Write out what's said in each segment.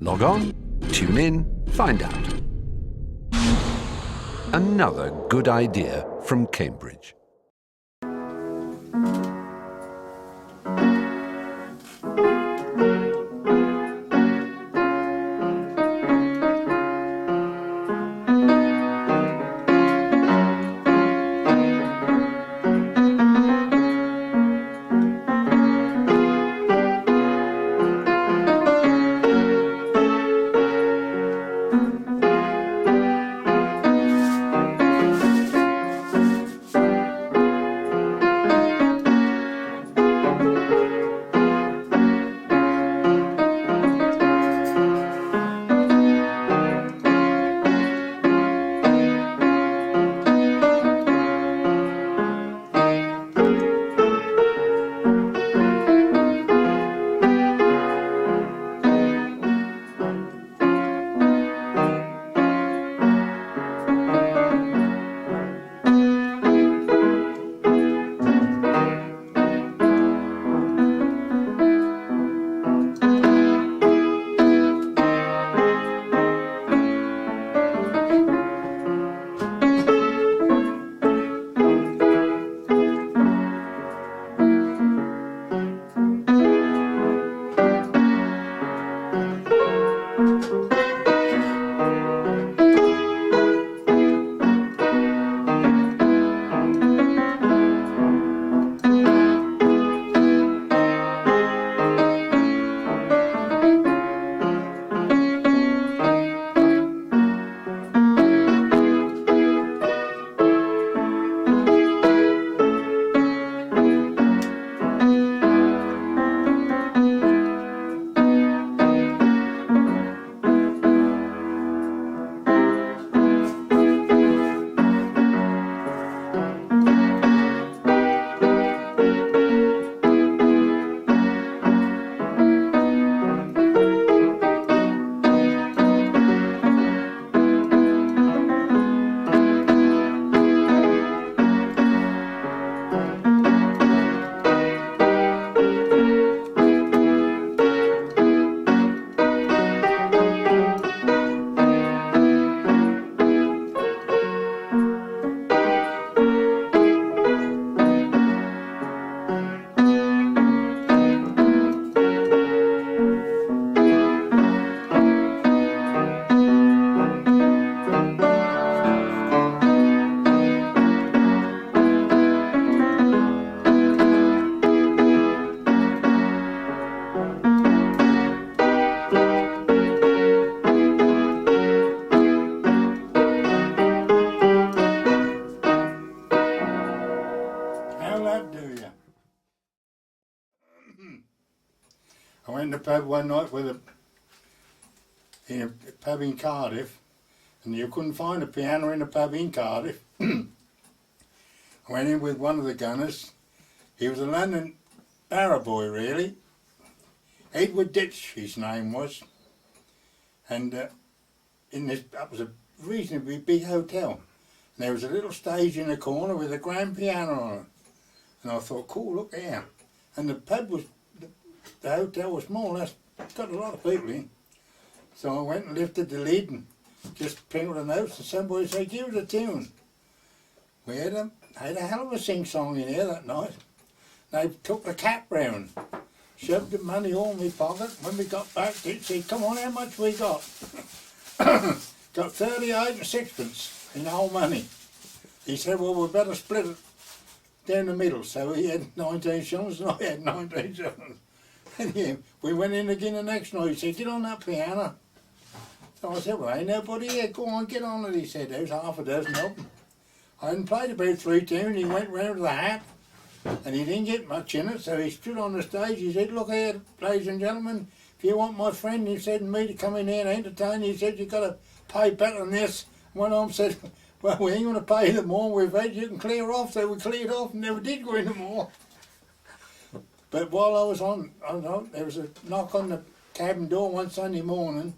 Log on, tune in, find out. Another good idea from Cambridge. I went to the pub one night in a pub in Cardiff, and you couldn't find a piano in a pub in Cardiff. I went in with one of the gunners. He was a London barra boy, really. Edward Ditch, his name was. And that was a reasonably big hotel. And there was a little stage in the corner with a grand piano on it. And I thought, cool, look there. And the pub was, the hotel was more or less, got a lot of people in. So I went and lifted the lid and just printed the notes, and somebody said, give us a tune. We had a hell of a sing-song in here that night. They took the cap round, shoved the money all in my pocket. When we got back, they said, come on, how much we got? Got 38 and sixpence in the whole money. He said, well, we better split it down the middle. So he had 19 shillings and I had 19 shillings. And yeah, we went in again the next night. He said, get on that piano. So I said, well, ain't nobody here. Go on, get on it. He said, there's half a dozen of them. I hadn't played about 3 tunes. He went round with the hat and he didn't get much in it. So he stood on the stage. He said, look here, ladies and gentlemen, if you want my friend, he said, me to come in here and entertain, he said, you've got to pay better than this. One of them said, well, we ain't going to pay the more we've had. You can clear off. So we cleared off and never did go in the more. But while I was on, there was a knock on the cabin door one Sunday morning,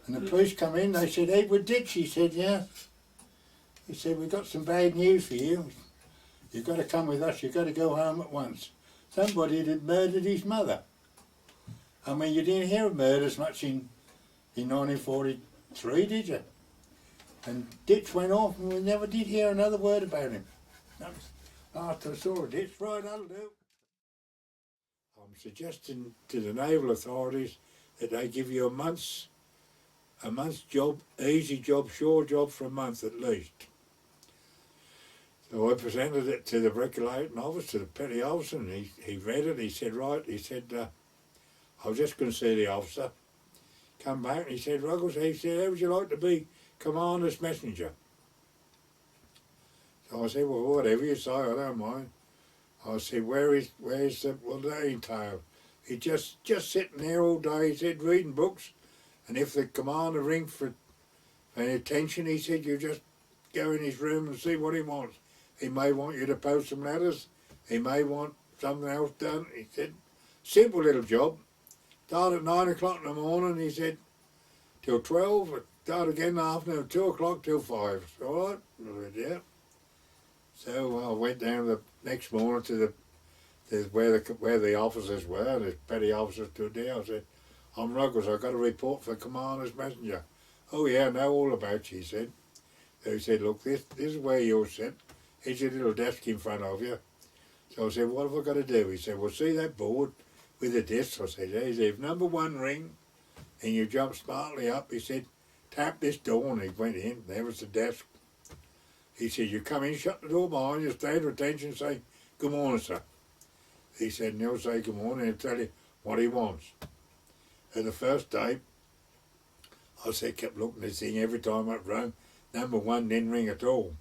and the police come in. They said, Edward Ditch. He said, yeah. He said, we've got some bad news for you. You've got to come with us. You've got to go home at once. Somebody had murdered his mother. I mean, you didn't hear of murders much in in 1943, did you? And ditch went off and we never did hear another word about him. That was after I saw a ditch. Right, that'll do. I'm suggesting to the naval authorities that they give you a month's job, easy job, sure job for a month at least. So I presented it to the regulating officer, to the petty officer, and he read it. He said, right, he said, I was just going to see the officer. Come back and he said, Ruggles, he said, how would you like to be commander's messenger? So I said, well, whatever you say, I don't mind. I said, where's the, well, that entail? He just sitting there all day, he said, reading books, and if the commander rings for any attention, he said, you just go in his room and see what he wants. He may want you to post some letters, he may want something else done. He said, simple little job. Start at 9 o'clock in the morning, he said, till 12, start again in the afternoon, 2 o'clock till 5. All right? I said, yeah. So I went down the next morning to where the officers were, and the petty officer stood there. I said, I'm Ruggles, I've got a report for the commander's messenger. Oh yeah, I know all about you, he said. So he said, look, this is where you're sit. Here's your little desk in front of you. So I said, what have I got to do? He said, well, see that board with the disc? I said, yeah. He said, if number 1 ring and you jump smartly up, he said, tap this door, and he went in, there was the desk. He said, you come in, shut the door behind you, stand to attention, say, good morning, sir. He said, and he'll say good morning, and he'll tell you what he wants. And the first day, I said, kept looking at this thing every time it rang. Number 1 didn't ring at all.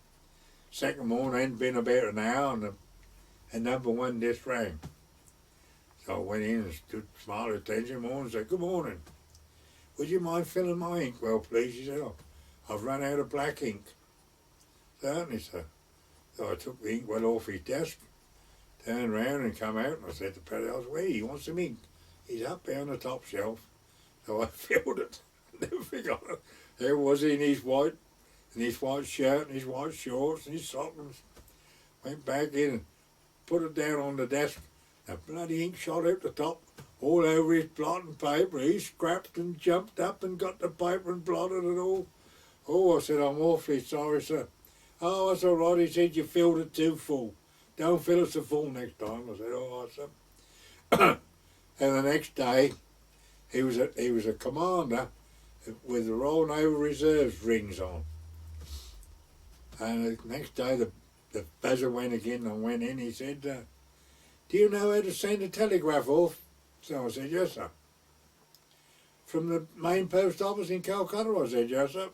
Second morning, hadn't been about an hour, and number 1 just rang. So I went in and stood smiled attention morning and said, good morning. Would you mind filling my ink? Well, please, he said, I've run out of black ink. Certainly, sir. So I took the ink well off his desk, turned round and come out, and I said to Paddy, I was, where he wants some ink. He's up there on the top shelf. So I filled it. Never forgot it. There was he in his white shirt and his white shorts and his stockings. Went back in and put it down on the desk. The bloody ink shot out the top, all over his blotting paper. He scrapped and jumped up and got the paper and blotted it all. Oh, I said, I'm awfully sorry, sir. Oh, that's all right. He said, you filled it too full. Don't fill it so full next time. I said, all right, sir. And the next day, he was a commander with the Royal Naval Reserves rings on. And the next day, the buzzer went again. I went in. He said, do you know how to send a telegraph off? So I said, yes, sir. From the main post office in Calcutta? I said, yes, sir.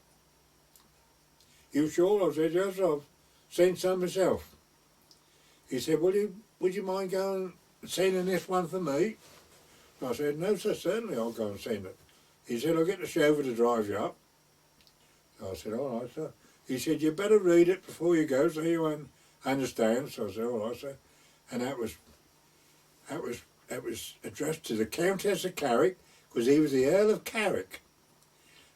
You sure? I said, yes, I've sent some myself. He said, would you mind going and sending this one for me? I said, no, sir, certainly I'll go and send it. He said, I'll get the chauffeur to drive you up. So I said, all right, sir. He said, you better read it before you go so you understand. So I said, all right, sir. And that was addressed to the Countess of Carrick, because he was the Earl of Carrick.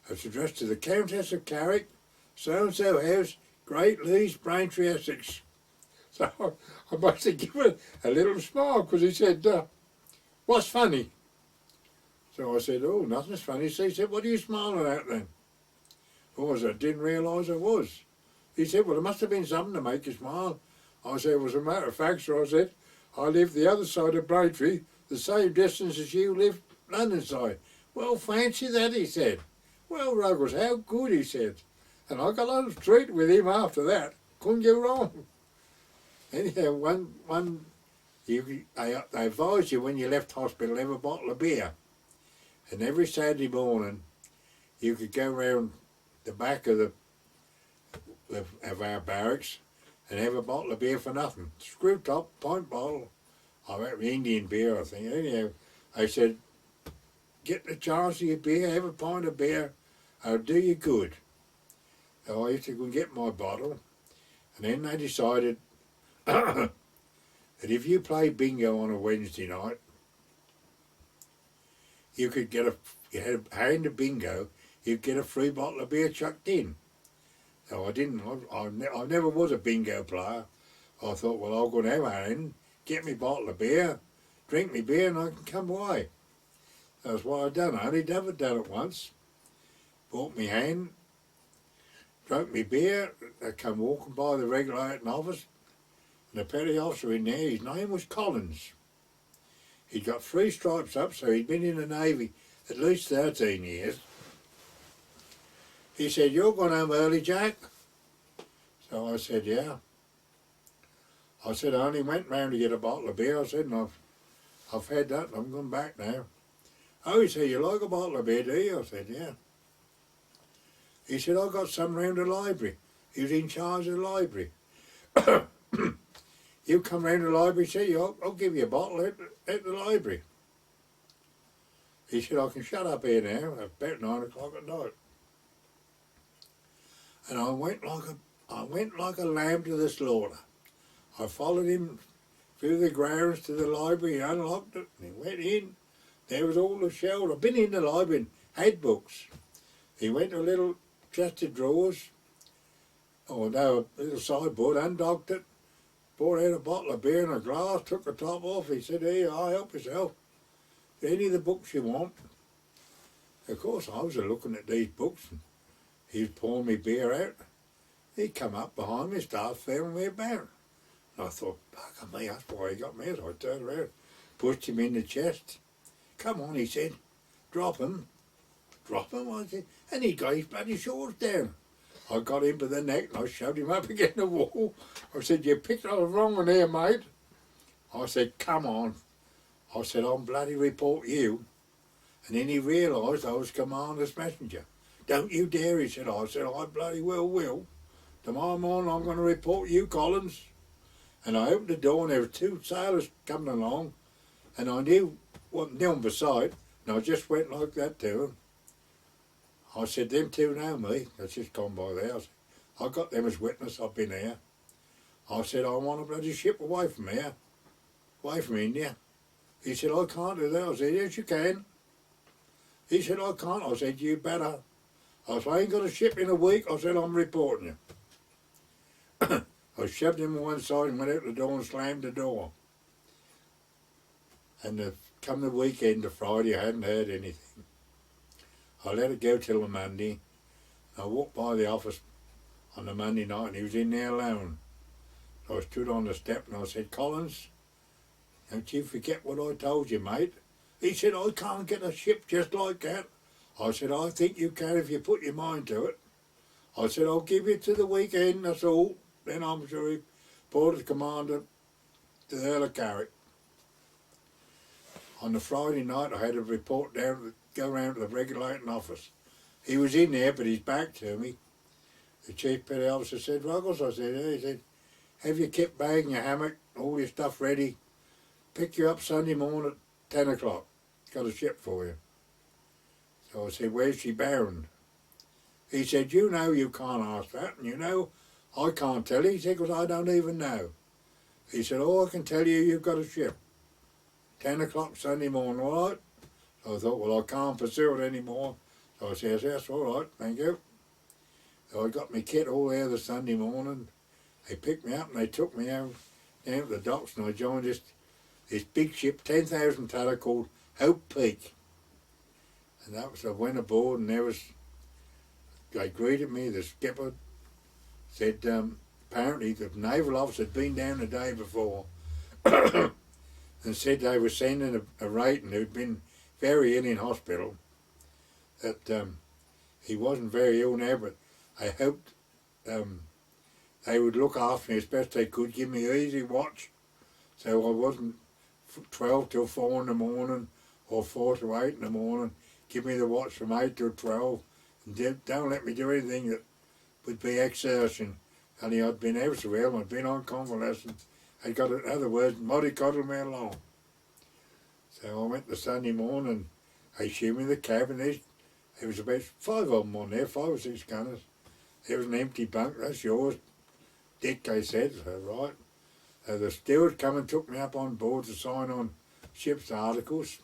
It was addressed to the Countess of Carrick, so-and-so house, Great Leys, Braintree, Essex. So I must have given a little smile, because he said, what's funny? So I said, oh, nothing's funny. So he said, what are you smiling at then? Oh, I said, I didn't realise I was. He said, well, there must have been something to make you smile. I said, well, as a matter of fact, so I said, I live the other side of Braintree, the same distance as you live London side. Well, fancy that, he said. Well, Ruggles, how good, he said. And I got on the street with him after that. Couldn't go wrong. Anyhow, they advised you when you left hospital, have a bottle of beer. And every Saturday morning, you could go round the back of our barracks and have a bottle of beer for nothing. Screw top, pint bottle. I reckon Indian beer, I think. Anyhow, they said, get the chance of your beer, have a pint of beer, it'll do you good. So I used to go and get my bottle, and then they decided that if you play bingo on a Wednesday night, you could get hand of bingo, you'd get a free bottle of beer chucked in. So I never was a bingo player. I thought, well, I'll go and have a hand, get me bottle of beer, drink me beer, and I can come away. That's what I'd done. I only ever done it once. bought me hand, drank me beer. They come walking by the regulating office, and the petty officer in there, his name was Collins. He'd got 3 stripes up, so he'd been in the Navy at least 13 years. He said, "You're going home early, Jack?" So I said, "Yeah." I said, "I only went round to get a bottle of beer." I said, "And I've had that and I'm going back now." "Oh," he said, "you like a bottle of beer, do you?" I said, "Yeah." He said, "I got some round the library." He was in charge of the library. "You come round the library," he said, I'll give you a bottle at the library." He said, "I can shut up here now, about 9 o'clock at night." And I went like a lamb to the slaughter. I followed him through the grounds to the library. He unlocked it and he went in. There was all the shelves. I've been in the library and had books. He went to a little chest of drawers, or no, a little sideboard, undocked it, brought out a bottle of beer and a glass, took the top off. He said, "Here, help yourself. Any of the books you want." Of course, I was looking at these books and he was pouring me beer out. He come up behind me, started feeling me about. And I thought, "Bugger me, that's why he got me." So I turned around, pushed him in the chest. "Come on," he said, "drop him." "Drop him?" I said, and he got his bloody shorts down. I got him by the neck and I shoved him up against the wall. I said, "You picked up the wrong one here, mate." I said, "Come on." I said, "I'll bloody report you." And then he realised I was Commander's messenger. "Don't you dare," he said. I said, "I bloody well will. Tomorrow morning I'm going to report you, Collins." And I opened the door and there were 2 sailors coming along, and I knew what no one beside, and I just went like that to them. I said, "Them 2 know me. That's just gone by there." I said, "I got them as witness. I've been here." I said, "I want a bloody ship away from here, away from India." He said, "I can't do that." I said, "Yes, you can." He said, "I can't." I said, "You better." I said, "I ain't got a ship in a week." I said, "I'm reporting you." I shoved him on one side and went out the door and slammed the door. And come the weekend, the Friday, I hadn't heard anything. I let it go till the Monday. I walked by the office on the Monday night and he was in there alone. So I stood on the step and I said, "Collins, don't you forget what I told you, mate." He said, "I can't get a ship just like that." I said, "I think you can if you put your mind to it." I said, "I'll give you to the weekend, that's all. Then I'm sure he reported commander to the Earl of Carrick." On the Friday night I had a report down, go round to the regulating office. He was in there but he's back to me. The chief petty officer said, "Ruggles," I said, "Yeah." He said, "Have your kit bag and your hammock, all your stuff ready. Pick you up Sunday morning at 10 o'clock. Got a ship for you." So I said, "Where's she bound?" He said, "You know you can't ask that, and you know I can't tell you." He said, "Because I don't even know." He said, "Oh, I can tell you you've got a ship. 10 o'clock Sunday morning, all right?" So I thought, well, I can't pursue it anymore. So I said, "Yes, all right, thank you." So I got my kit all there the Sunday morning. They picked me up and they took me out down to the docks and I joined this big ship, 10,000 tonner called Hope Peak. And that was, I went aboard and they greeted me, the skipper said, apparently the naval officer had been down the day before and said they were sending a rating who'd been very ill in hospital, that he wasn't very ill now, but I hoped they would look after me as best they could, give me an easy watch so I wasn't 12 till 4 in the morning or 4 to 8 in the morning. Give me the watch from 8 till 12 and don't let me do anything that would be exertion. Only I'd been ever so ill, I'd been on convalescence. I'd got, in other words, mollycoddled me along. So I went the Sunday morning, they showed me the cabin. There was about 5 of them on there, 5 or 6 gunners. There was an empty bunk. "That's yours, Dick," they said. So, right. The steward come and took me up on board to sign on ship's articles.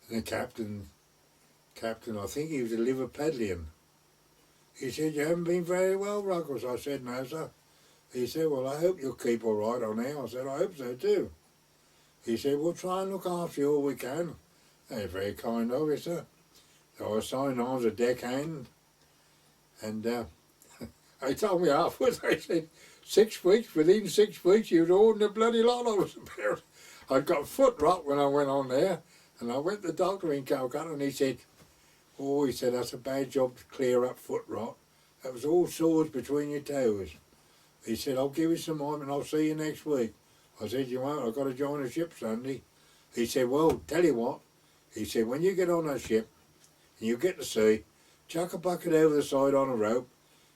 And the captain, I think he was a Liverpudlian. He said, "You haven't been very well, Ruggles." I said, "No, sir." He said, "Well, I hope you'll keep all right on there." I said, "I hope so too." He said, "We'll try and look after you all we can." They're very kind of you, sir. So I signed on as a deckhand, and they told me afterwards, they said, 6 weeks, within 6 weeks you was ordering the bloody lot I was about. I'd got foot rot when I went on there, and I went to the doctor in Calcutta, and he said, oh, he said, that's a bad job to clear up foot rot. That was all sores between your toes. He said, I'll give you some time and I'll see you next week. I said, you won't, I've got to join a ship Sunday. He said, well, tell you what, he said, when you get on that ship and you get to sea, chuck a bucket over the side on a rope,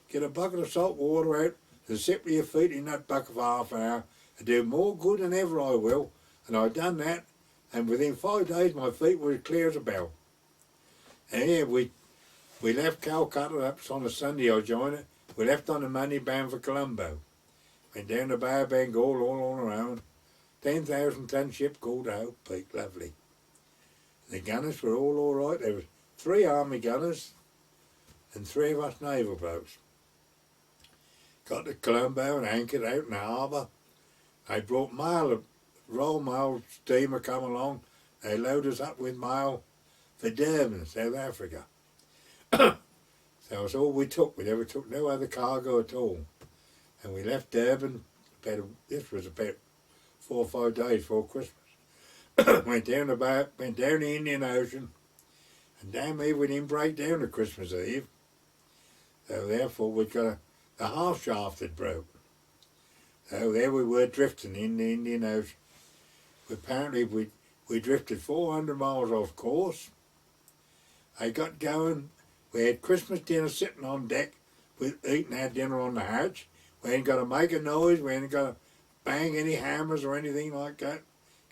get a bucket of salt water out and sit with your feet in that bucket for half an hour and do more good than ever I will. And I'd done that, and within 5 days my feet were as clear as a bell. And yeah, we left Calcutta, that was on a Sunday I joined it. We left on the Monday bound for Colombo. Went down the Bay of Bengal all on around. 10,000 ton ship called the Hope Peak, lovely. The gunners were all right. There was 3 army gunners and 3 of us naval blokes. Got to Colombo and anchored out in the harbour. They brought mail, Royal Mail steamer come along. They loaded us up with mail for Durban, South Africa. So that's all we took. We never took no other cargo at all. And we left Durban, this was about 4 or 5 days before Christmas. went down the Indian Ocean, and damn me, we didn't break down to Christmas Eve. So therefore the half shaft had broke. So there we were drifting in the Indian Ocean. Apparently we drifted 400 miles off course. I got going. We had Christmas dinner sitting on deck, eating our dinner on the hatch. We ain't got to make a noise, we ain't got to bang any hammers or anything like that,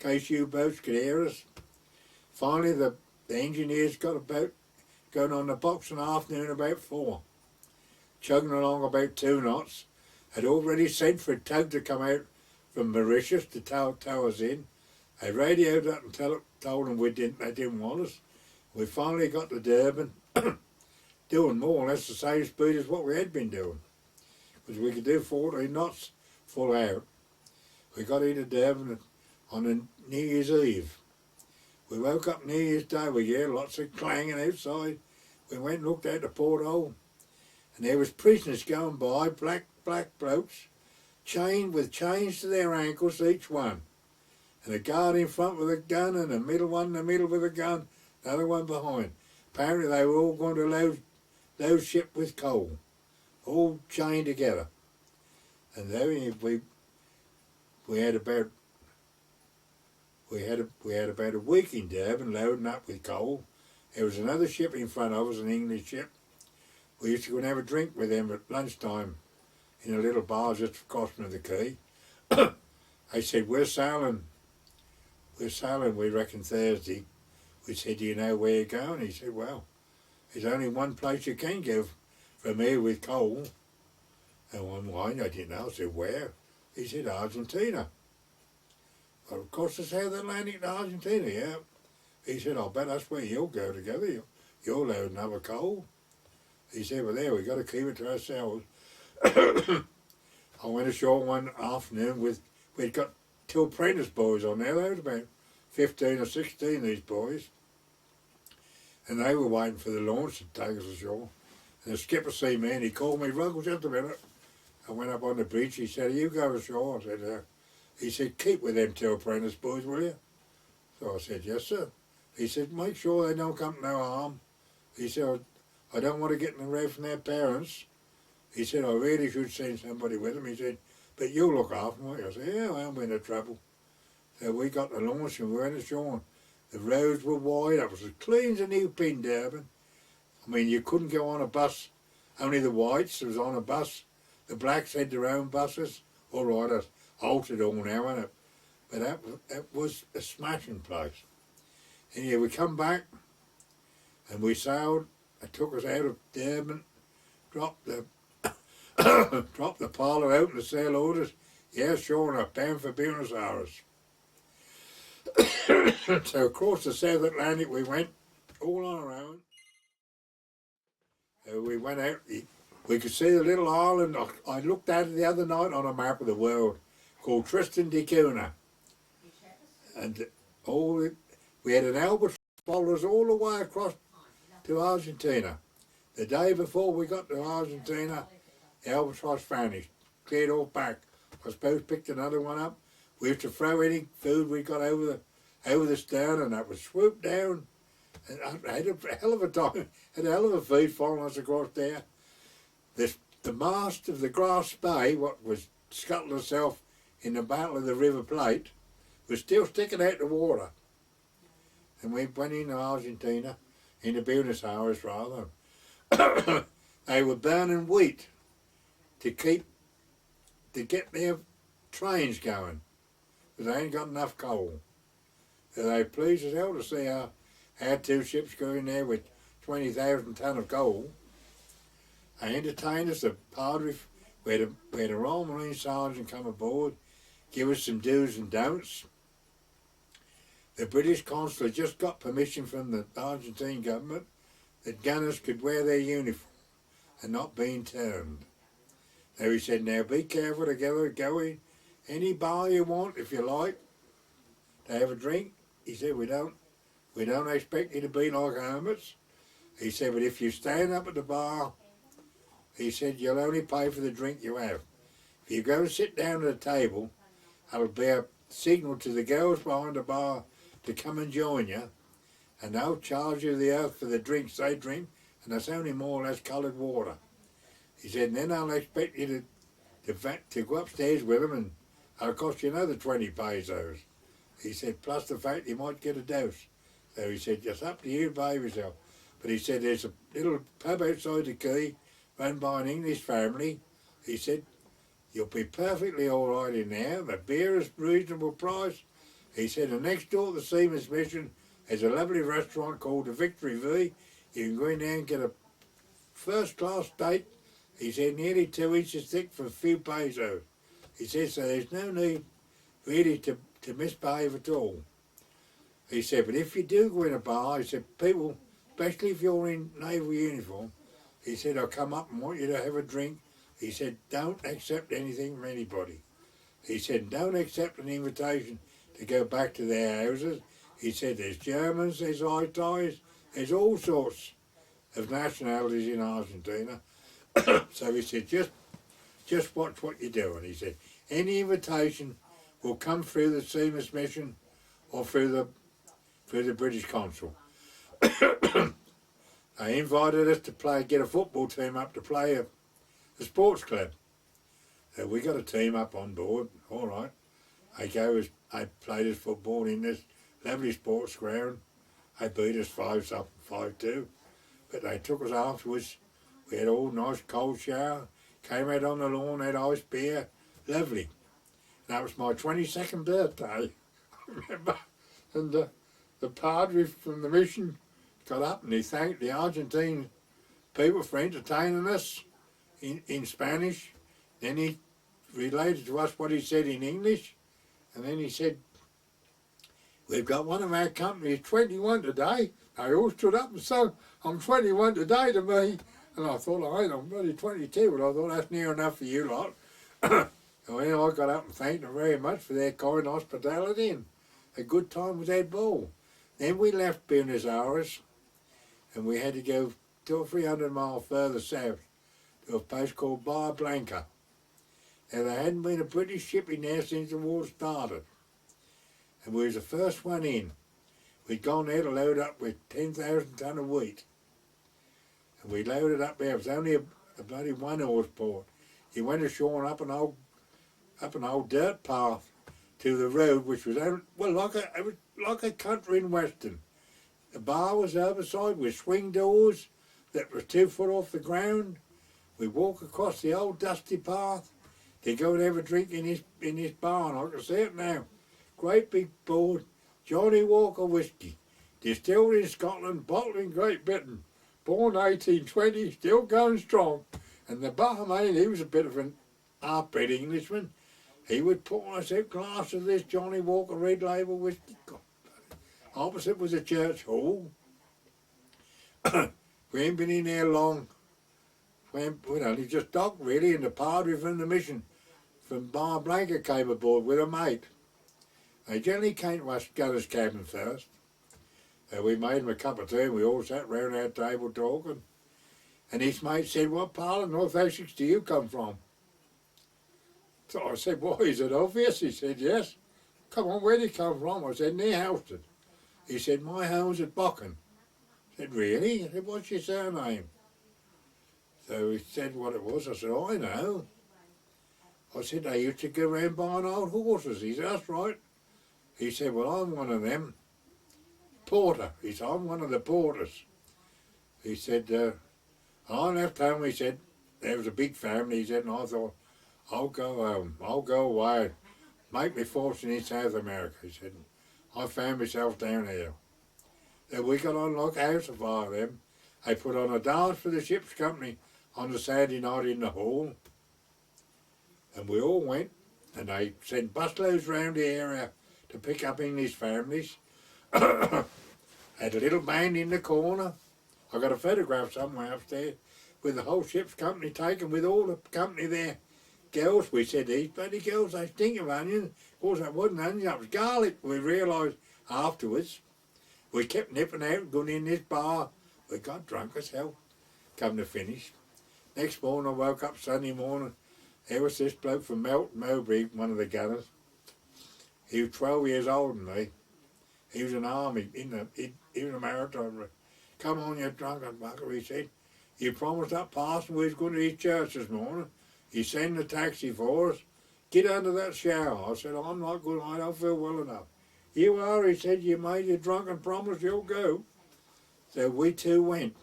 in case U-boats could hear us. Finally, the engineers got about going on the box in the afternoon about 4, chugging along about 2 knots. Had already sent for a tug to come out from Mauritius to tow us in. I radioed up and told them they didn't want us. We finally got to Durban, doing more or less the same speed as what we had been doing, because we could do 14 knots full out. We got into Durban on a New Year's Eve. We woke up New Year's Day, we heard lots of clanging outside. We went and looked out the porthole, and there was prisoners going by, black blokes, chained with chains to their ankles each one. And a guard in front with a gun, and a middle one in the middle with a gun, another one behind. Apparently they were all going to load ship with coal, all chained together. And there we had about a week in Durban loading up with coal. There was another ship in front of us, an English ship. We used to go and have a drink with them at lunchtime in a little bar just across from the quay. I said, we're sailing, we reckon, Thursday. We said, do you know where you're going? He said, well, there's only one place you can go from here with coal. And I didn't know. I said, where? He said, Argentina. Well, of course, it's South Atlantic to Argentina, yeah. He said, I'll bet that's where you'll go together. You'll load another coal. He said, well, there, we've got to keep it to ourselves. I went ashore one afternoon we'd got 2 apprentice boys on there. There was about 15 or 16, these boys. And they were waiting for the launch to take us ashore. And the skipper seen me and he called me, Ruggles, just a minute. I went up on the beach. He said, you go ashore? I said, he said, keep with them 2 apprentice boys, will you? So I said, yes, sir. He said, make sure they don't come to no harm. He said, I don't want to get in the row from their parents. He said, I really should send somebody with them. He said, but you'll look after them. I said, yeah, I won't be in trouble. So we got the launch and we went ashore. The roads were wide. It was as clean as a new pin, Durban. I mean, you couldn't go on a bus. Only the whites was on a bus. The blacks had their own buses. All right, it's altered all now, isn't it? But that was a smashing place. And yeah, we come back and we sailed. It took us out of Durban, dropped the parlour out and the sail orders. Yeah, sure enough, bound for Buenos Aires. So across the South Atlantic we went, all on our own. We went out, we could see the little island. I looked at it the other night on a map of the world, called Tristan da Cunha. And we had an albatross followed us all the way across to Argentina. The day before we got to Argentina, the albatross vanished, cleared all back. I suppose picked another one up. We used to throw any food we got over the stern, and that would swoop down. And I had a hell of a time, had a hell of a feed following us across there. The mast of the Grass Bay, what was scuttled herself in the Battle of the River Plate, was still sticking out the water. And we went into Argentina, into Buenos Aires rather. They were burning wheat to get their trains going, because they ain't got enough coal. So they pleased as hell to see our 2 ships go in there with 20,000 tonne of coal. They entertained us. The padre, we had a Royal Marine Sergeant come aboard, give us some do's and don'ts. The British consul had just got permission from the Argentine government that gunners could wear their uniform and not being turned. So he said, now be careful to go in any bar you want, if you like, to have a drink. He said, we don't expect you to be like hermits. He said, but if you stand up at the bar, he said, you'll only pay for the drink you have. If you go and sit down at a table, that'll be a signal to the girls behind the bar to come and join you, and they'll charge you the earth for the drinks they drink, and that's only more or less coloured water. He said, and then I'll expect you to go upstairs with them, and it'll cost you another 20 pesos. He said, plus the fact you might get a dose. So he said, just up to you to behave yourself. But he said, there's a little pub outside the quay, run by an English family. He said, you'll be perfectly all right in there. The beer is reasonable price. He said, and next door to the Seamen's Mission is a lovely restaurant called the Victory V. You can go in there and get a first-class steak. He said, nearly 2 inches thick for a few pesos. He said, so there's no need really to misbehave at all. He said, but if you do go in a bar, he said, people, especially if you're in naval uniform, he said, I'll come up and want you to have a drink. He said, don't accept anything from anybody. He said, don't accept an invitation to go back to their houses. He said, there's Germans, there's Italians, there's all sorts of nationalities in Argentina. So he said, just watch what you're doing. He said, any invitation will come through the Seamen's Mission or through the British consul. They invited us to get a football team up to play a sports club. So we got a team up on board, all right. I played as football in this lovely sports ground. They beat us 5-2. But they took us afterwards. We had all nice cold shower, came out on the lawn, had ice beer, lovely. And that was my 22nd birthday, I remember. And the padre from the mission got up and he thanked the Argentine people for entertaining us in Spanish. Then he related to us what he said in English. And then he said, we've got one of our companies 21 today. They all stood up and said, I'm 21 today to me. And I thought, I'm bloody 22, but I thought that's near enough for you lot. So then I got up and thanked them very much for their kind hospitality and a good time with that ball. Then we left Buenos Aires and we had to go 200 or 300 miles further south to a place called Bahia Blanca. Now there hadn't been a British ship in there since the war started. And we was the first one in. We'd gone there to load up with 10,000 tonne of wheat. And we loaded up there. It was only a bloody one-horse port. You went ashore and up an old dirt path to the road, which was it was like a country and western. The bar was the other side with swing doors that were 2 foot off the ground. We walk across the old dusty path to go and have a drink in his barn. I can see it now. Great big board, Johnny Walker whiskey, distilled in Scotland, bottled in Great Britain, born 1820, still going strong. And the barman, he was a bit of an half-bred Englishman. He would pour us a glass of this Johnny Walker Red Label whiskey. Opposite was a church hall. We ain't been in there long. We only just docked really, and the padre from the mission from Bahia Blanca came aboard with a mate. They generally came to us gunner's cabin first, So we made him a cup of tea and we all sat round our table talking. And his mate said, "What part of North Essex do you come from?" So I said, "Why, is it obvious?" He said, "Yes." "Come on, where do you come from?" I said, "Near Halsted." He said, "My home's at Bocken." I said, "Really?" I said, "What's your surname?" So he said what it was. I said, "I know." I said, "They used to go round buying old horses." He said, "That's right." He said, "Well, I'm one of them. Porter." He said, "I'm one of the porters." He said, I left home, he said, there was a big family, he said, and I thought, I'll go home, I'll go away, make me fortune in South America, he said. I found myself down here. Then we got on like a house afire them. They put on a dance for the ship's company on a Saturday night in the hall. And we all went, and they sent busloads round the area to pick up English families. Had a little band in the corner. I got a photograph somewhere upstairs with the whole ship's company taken with all the company there. Girls, we said, "These bloody girls, they stink of onions." Of course, that wasn't onions, that was garlic. We realised afterwards. We kept nipping out, going in this bar. We got drunk as hell, come to finish. Next morning, I woke up Sunday morning. There was this bloke from Melton Mowbray, one of the gunners. He was 12 years older than me. He was in the army, he was a maritime. "Come on, you drunken bugger," he said. "You promised that parson we was going to his church this morning. He's sending a taxi for us. Get under that shower." I said, "I'm not going, I don't feel well enough." "You are," he said, "you made your drunken promise, you'll go." So we two went.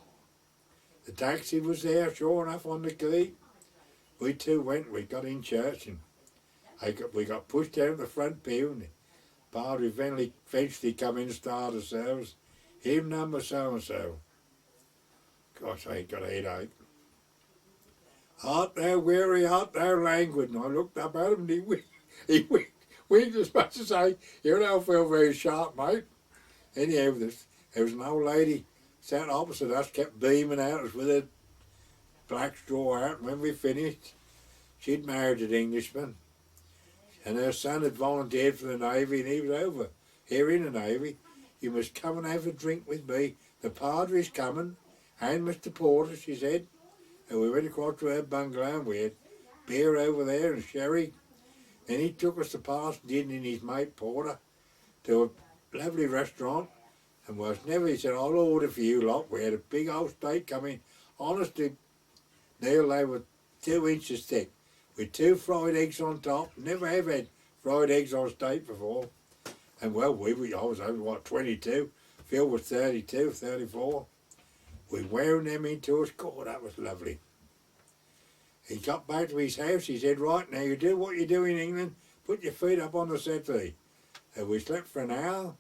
The taxi was there, sure enough, on the quay. We two went, we got in church, and we got pushed out the front pew, and the padre eventually come in and started the service. "Hymn number so-and-so." Gosh, I ain't got a headache. "Art thou weary, art thou languid?" And I looked up at him and he winked as much as say, "You don't feel very sharp, mate." Anyhow, there was an old lady sat opposite us, kept beaming at us with her black straw hat, and when we finished, she'd married an Englishman, and her son had volunteered for the Navy, and he was over here in the Navy. "You must come and have a drink with me. The padre's coming, and Mr. Porter," she said. And we went across to her bungalow, and we had beer over there and sherry. Then he took us to Parson Didden and his mate Porter to a lovely restaurant. And he said, "I'll order for you lot." We had a big old steak coming. Honestly, Neil, they were 2 inches thick, with 2 fried eggs on top. Never have had fried eggs on steak before. And well, I was over, 22. Phil was 32, 34. We wound them into us. God, that was lovely. He got back to his house. He said, "Right, now you do what you do in England. Put your feet up on the settee." And we slept for an hour.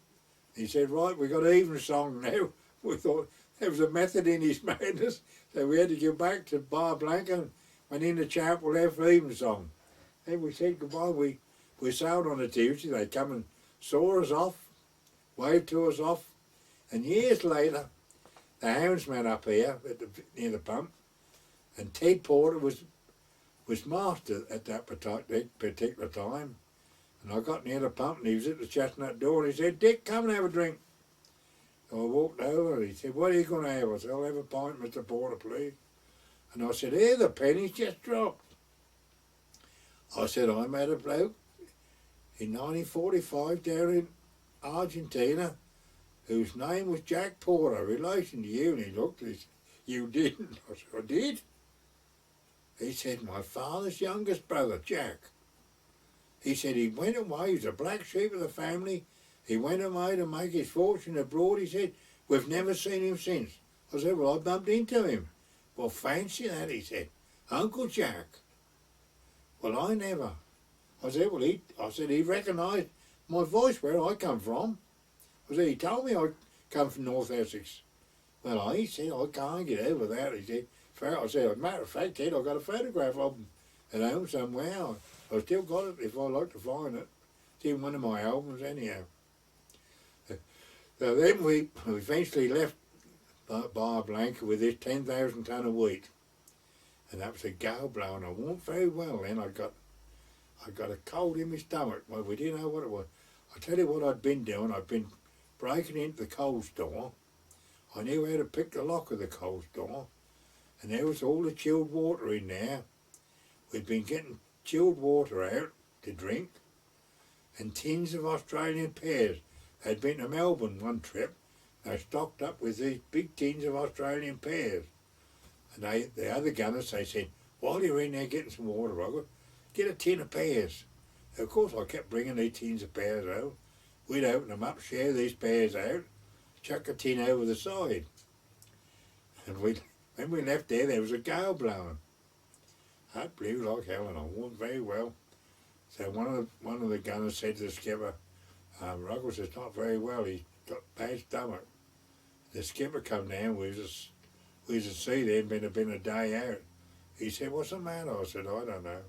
He said, "Right, we got evensong now." We thought there was a method in his madness. So we had to go back to Bar Blanca and went in the chapel there for evensong. Then we said goodbye. We sailed on a Tuesday. They come and saw us off, waved to us off. And years later, the houndsman up here near the pump, and Ted Porter was master at that particular time. And I got near the pump and he was at the chestnut door and he said, "Dick, come and have a drink." So I walked over and he said, "What are you going to have?" I said, "I'll have a pint, Mr. Porter, please." And I said, "Here, the penny's just dropped." I said, "I met a bloke in 1945 down in Argentina whose name was Jack Porter, relation to you." And he looked and he said, "You didn't?" I said, "I did." He said, "My father's youngest brother, Jack." He said he went away, he was a black sheep of the family. He went away to make his fortune abroad. He said, "We've never seen him since." I said, "Well, I bumped into him." "Well, fancy that," he said. "Uncle Jack." "Well, I never." I said, "Well, he recognised my voice where I come from." I said, "He told me I come from North Essex." "Well, he said, I can't get over that." He said, I said, "As a matter of fact, Ted, I've got a photograph of him at home somewhere. I've still got it if I'd like to find it. It's in one of my albums anyhow." So then we eventually left Bar Blanca with this 10,000 tonne of wheat. And that was a gale blow, and I wasn't very well then. I got a cold in my stomach. Well, we didn't know what it was. I tell you what I'd been doing. I'd been breaking into the coal store, I knew how to pick the lock of the coal store, and there was all the chilled water in there. We'd been getting chilled water out to drink, and tins of Australian pears. They'd been to Melbourne one trip. They stocked up with these big tins of Australian pears. And the other gunners, they said, while you're in there getting some water, Ruggles, get a tin of pears. Of course, I kept bringing these tins of pears out. We'd open them up, share these pears out, chuck a tin over the side. And when we left there was a gale blowing. That blew like hell, and I warned very well. So one of the gunners said to the skipper, Ruggles is not very well, he's got bad stomach. The skipper come down, we was at sea then, been a day out. He said, what's the matter? I said, I don't know.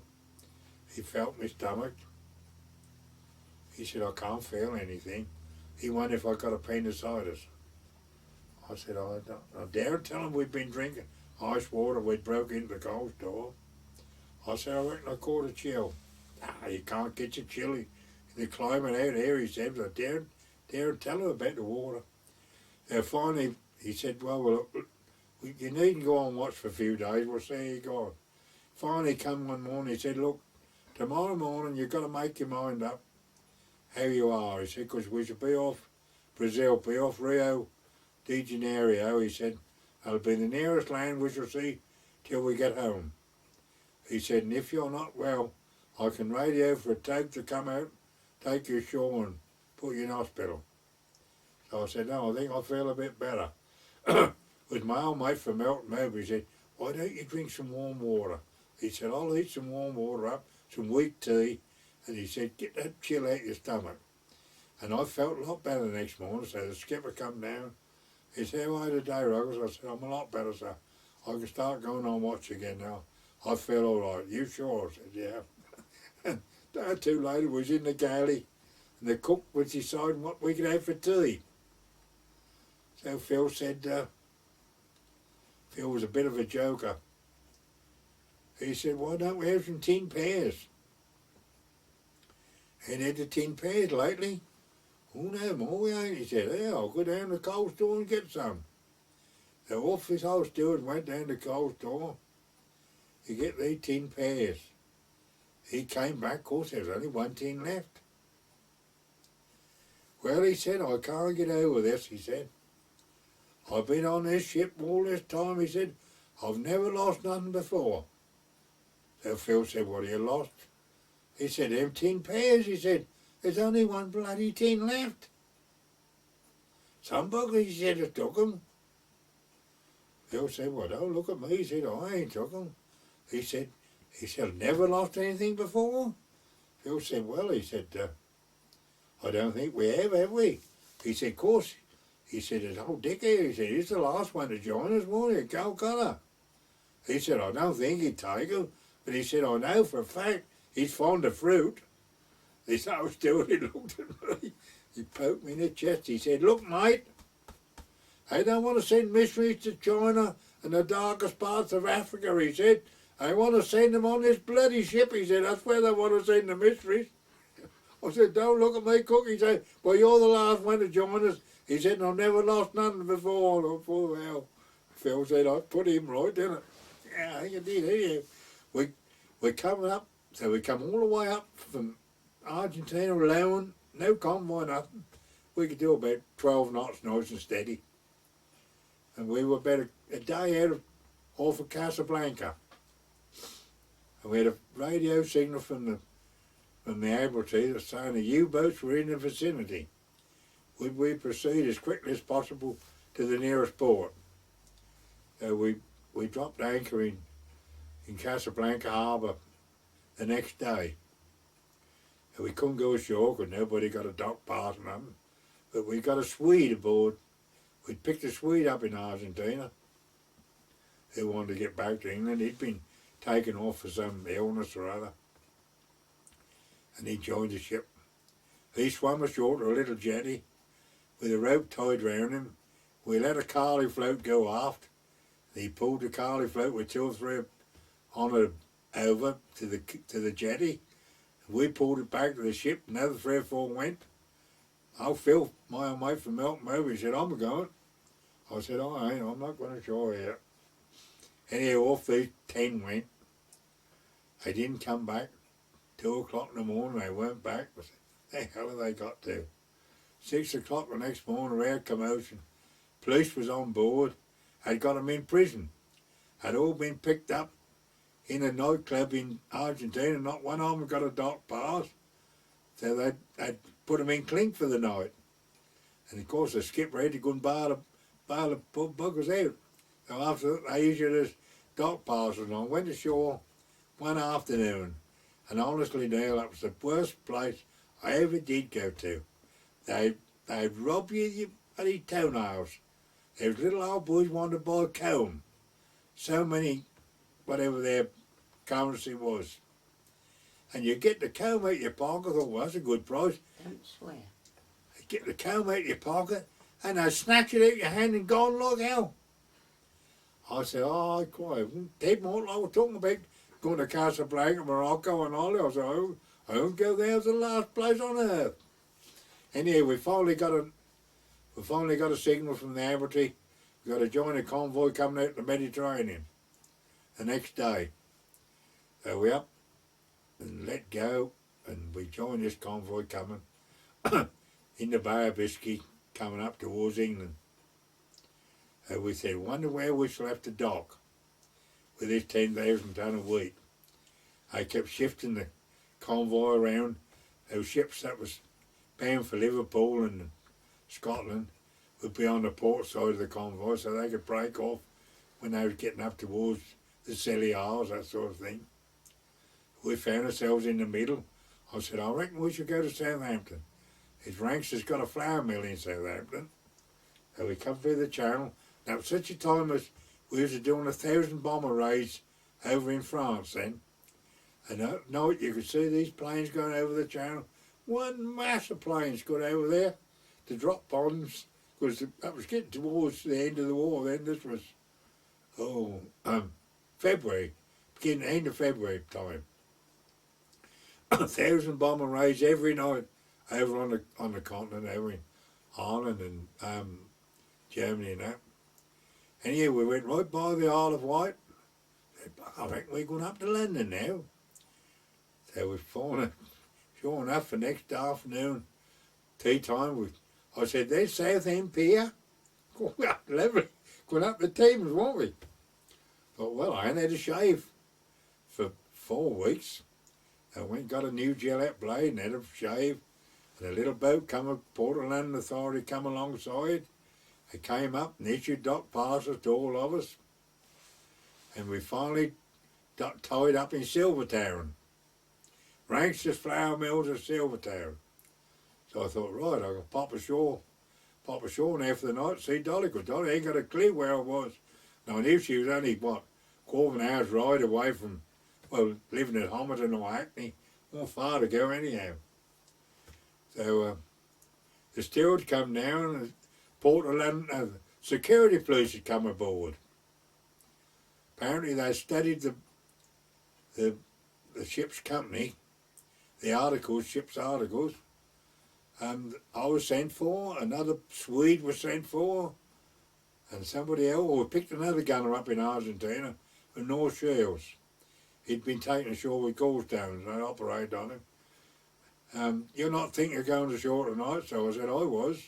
He felt my stomach. He said, I can't feel anything. He wondered if I got appendicitis. I said, I daren't tell him we'd been drinking ice water, we'd broke into the coal store. I said, I reckon I caught a chill. You can't get your chilly in the climate out here, he said, but I daren't tell him about the water. Now finally, he said, well, you needn't go on watch for a few days, we'll see how you go. Finally come one morning, he said, look, tomorrow morning you've got to make your mind up how you are. He said, because we should be off Brazil, be off Rio de Janeiro. He said, that'll be the nearest land we shall see till we get home. He said, and if you're not well, I can radio for a tug to come out, take you ashore and put you in hospital. So I said, no, I think I feel a bit better. With my old mate from Melton Mowbray, he said, why don't you drink some warm water? He said, I'll heat some warm water up, some weak tea, and he said, get that chill out your stomach. And I felt a lot better the next morning, so the skipper come down. He said, how are you today, Ruggles? I said, I'm a lot better, sir. I can start going on watch again now. I feel all right. You sure? I said, yeah. And day or two later, we was in the galley, and the cook was deciding what we could have for tea. So Phil said, Phil was a bit of a joker. He said, why don't we have some tin pears? Ain't had the tin pears lately? Oh no, more we ain't. He said, yeah, I'll go down to the coal store and get some. So off his old steward went down to the coal store to get these tin pears. He came back, of course there was only one tin left. Well, he said, I can't get over this, he said. I've been on this ship all this time, he said. I've never lost nothing before. So Phil said, what have you lost? He said, them tin pears, he said. There's only one bloody tin left. Some bugger, he said, has took them. Phil said, well, don't look at me. He said, I ain't took them. He said, never lost anything before? Phil said, well, he said, I don't think we have we? He said, of course. He said, there's old Dick here. He said, he's the last one to join us, wasn't he, at Calcutta? He said, I don't think he'd take him. But he said, I know for a fact he's fond of fruit. This old steward, he looked at me. He poked me in the chest. He said, look, mate, I don't want to send missionaries to China and the darkest parts of Africa, he said. I want to send them on this bloody ship, he said. That's where they want to send the missionaries. I said, don't look at me, cook. He said, well, you're the last one to join us. He said, I've never lost nothing before. I thought, well, Phil said, I put him right, didn't it? Yeah, I think I did. Yeah. We're coming up, so we come all the way up from Argentina alone, no convoy, nothing. We could do about 12 knots nice and steady. And we were about a day out off of Casablanca. And we had a radio signal from the Admiralty that saying the U-boats were in the vicinity. Would we proceed as quickly as possible to the nearest port? So we dropped anchor in Casablanca harbour the next day. And we couldn't go ashore because nobody got a dock pass and nothing. But we got a Swede aboard. We picked a Swede up in Argentina who wanted to get back to England. He'd been taken off for some illness or other. And he joined the ship. He swam ashore to a little jetty with a rope tied round him. We let a carly float go aft. He pulled the carly float with 2 or 3 on it over to the jetty. We pulled it back to the ship, another 3 or 4 went. "Oh, Phil, my old mate from Melton over," he said, "I'm going." I said, "I ain't, I'm not going to shore here." Anyhow, off these 10 went. They didn't come back. 2 o'clock in the morning, they weren't back. I said, the hell have they got to? 6 o'clock the next morning, rare commotion. Police was on board, had got them in prison. Had all been picked up in a nightclub in Argentina. Not one of them got a dock pass. So they'd put them in clink for the night. And of course the skipper had to go and bail the buggers out. So after that they issued us dock passes, and I went ashore one afternoon, and honestly, Neil, that was the worst place I ever did go to. They'd rob you bloody toenails. Those little old boys wanted to buy a comb. So many, whatever their currency was. And you get the comb out your pocket. I thought, well, that's a good price. Don't swear. You get the comb out your pocket, and they snatch it out your hand and gone like hell. I said, oh, quiet. Ted Morton, I was talking about going to Casablanca, Morocco and all that. I said, oh, I won't go there. It's the last place on earth. Anyway, we finally got a signal from the Admiralty. We got to join a convoy coming out the Mediterranean the next day. So we up and let go, and we joined this convoy coming in the Bay of Biscay, coming up towards England. We said, wonder where we shall have to dock with this 10,000 tonne of wheat. I kept shifting the convoy around. Those ships that was bound for Liverpool and Scotland would be on the port side of the convoy, so they could break off when they was getting up towards the Scilly Isles, that sort of thing. We found ourselves in the middle. I said, I reckon we should go to Southampton. His Ranks has got a flour mill in Southampton. So we come through the channel. Now, at such a time as we was doing 1,000 bomber raids over in France then, and at night you could see these planes going over the channel. One mass of planes got over there to drop bombs, because that was getting towards the end of the war then. This was, February, end of February time. 1,000 bomber raids every night over on the continent, over in Ireland and Germany and that. Anyway, we went right by the Isle of Wight. Said, I reckon we're going up to London now. So we found, sure enough, the next afternoon, tea time, I said, there's Southend Pier. Going up the Thames, won't we? Thought, well, I ain't had a shave for 4 weeks. I went and got a new Gillette blade and had a shave. And a little boat Port of London Authority come alongside. They came up and issued dock passes to all of us. And we finally got tied up in Silvertown. Ranks' flour mills at Silvertown. So I thought, right, I can pop ashore now for the night, see Dolly, because Dolly ain't got a clue where I was. Now I knew she was only, quarter of an hour's ride away from, living at Homerton or Hackney. Not far to go anyhow. So the steward come down, and Port of London, security police had come aboard. Apparently they studied the ship's company, the ship's articles, and I was sent for, another Swede was sent for, and somebody else. We picked another gunner up in Argentina from North Shields. He'd been taken ashore with gallstones, and I operated on him. You're not thinking of going ashore tonight? So I said, I was.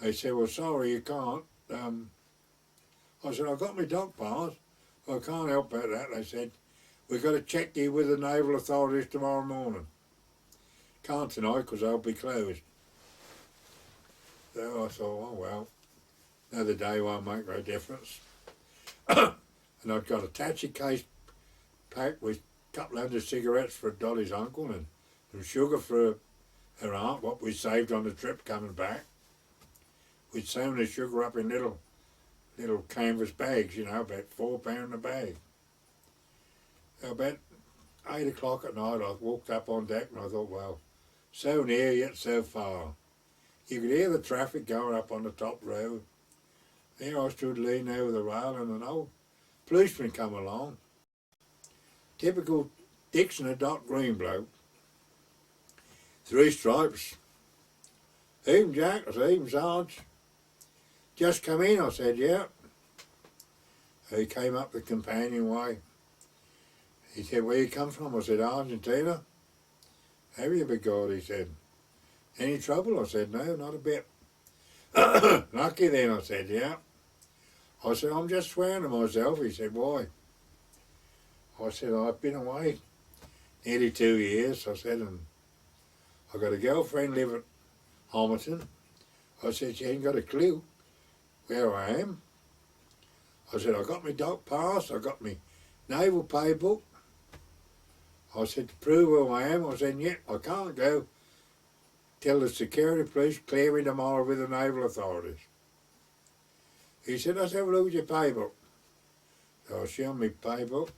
They said, well, sorry, you can't. I said, I've got my dock pass. Well, I can't help about that. They said, we've got to check you with the naval authorities tomorrow morning. Can't tonight because they'll be closed. So I thought, oh well, another day won't make no difference. And I'd got a taxi case packed with a couple hundred cigarettes for Dolly's uncle and some sugar for her aunt, what we saved on the trip coming back. We'd sewn the sugar up in little canvas bags, about £4 a bag. So about 8 o'clock at night I walked up on deck and I thought, well, so near yet so far. You could hear the traffic going up on the top road. There I stood leaning over the rail and an old policeman come along. Typical Dixon, a dark green bloke. 3 stripes Even Jack, I said, even Sarge. Just come in, I said, yeah. He came up the companionway. He said, where you come from? I said, Argentina. Have you, big God? He said. Any trouble? I said, no, not a bit. Lucky then, I said, yeah. I said, I'm just swearing to myself. He said, why? I said, I've been away nearly 2 years. I said, and I got a girlfriend live at Homerton. I said, she ain't got a clue where I am. I said, I got my dock pass, I got my naval pay book. I said, to prove who I am, I said, yeah, I can't go till the security police clear me tomorrow with the naval authorities. He said, let's have a look at your pay book. So I showed me pay book,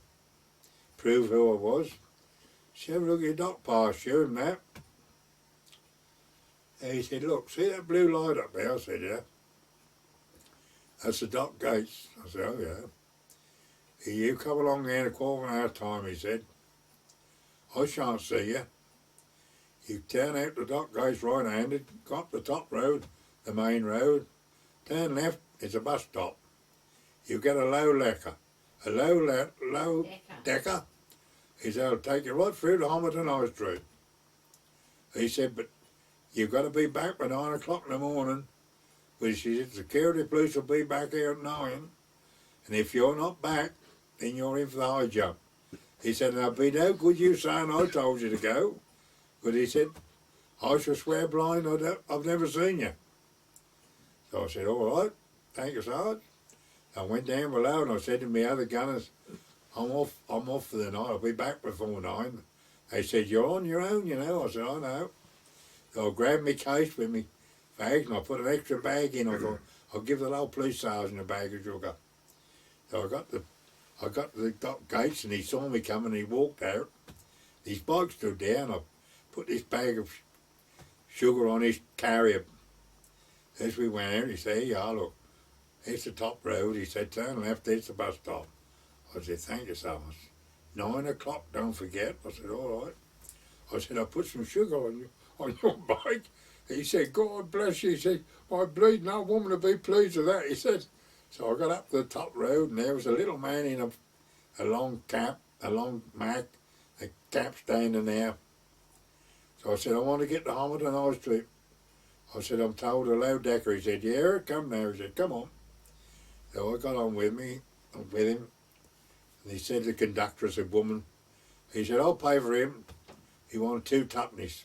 prove who I was. She have a look at your dock pass, showed him that. And he said, look, see that blue light up there? I said, yeah. That's the dock gates. I said, oh yeah. You come along there in a quarter of an hour time, he said. I shan't see you. You turn out the dock gates right-handed, go up the top road, the main road, turn left, it's a bus stop. You get a low decker. He said, I'll take you right through to Homerton High Street. He said, but you've got to be back by 9 o'clock in the morning. Which he said, security police will be back here at 9. And if you're not back, then you're in for the high jump. He said, and I'll be no good you saying I told you to go. But he said, I shall swear blind I've never seen you. So I said, all right, thank you, Sarge. I went down below and I said to my other gunners, I'm off for the night, I'll be back before 9. They said, you're on your own, you know. I said, I know. So I grabbed my case with me bag and I put an extra bag in. I thought, I'll give the local police sergeant a bag of sugar. So I got to the dock gates and he saw me coming and he walked out. His bike stood there and I put this bag of sugar on his carrier. As we went out, he said, yeah, look, it's the top road. He said, turn left, it's the bus stop. I said, thank you so much. 9 o'clock, don't forget. I said, all right. I said, I'll put some sugar on your bike. He said, God bless you. He said, my bleeding old woman will be pleased with that. He said, so I got up to the top road and there was a little man in a long cap, a long mac, a cap standing there. So I said, I want to get to Homerton High Street. I said, I'm told a low decker. He said, yeah, come now. He said, come on. So I got on with him. And he said, the conductor's a woman. He said, I'll pay for him. He wanted 2 tuppennies.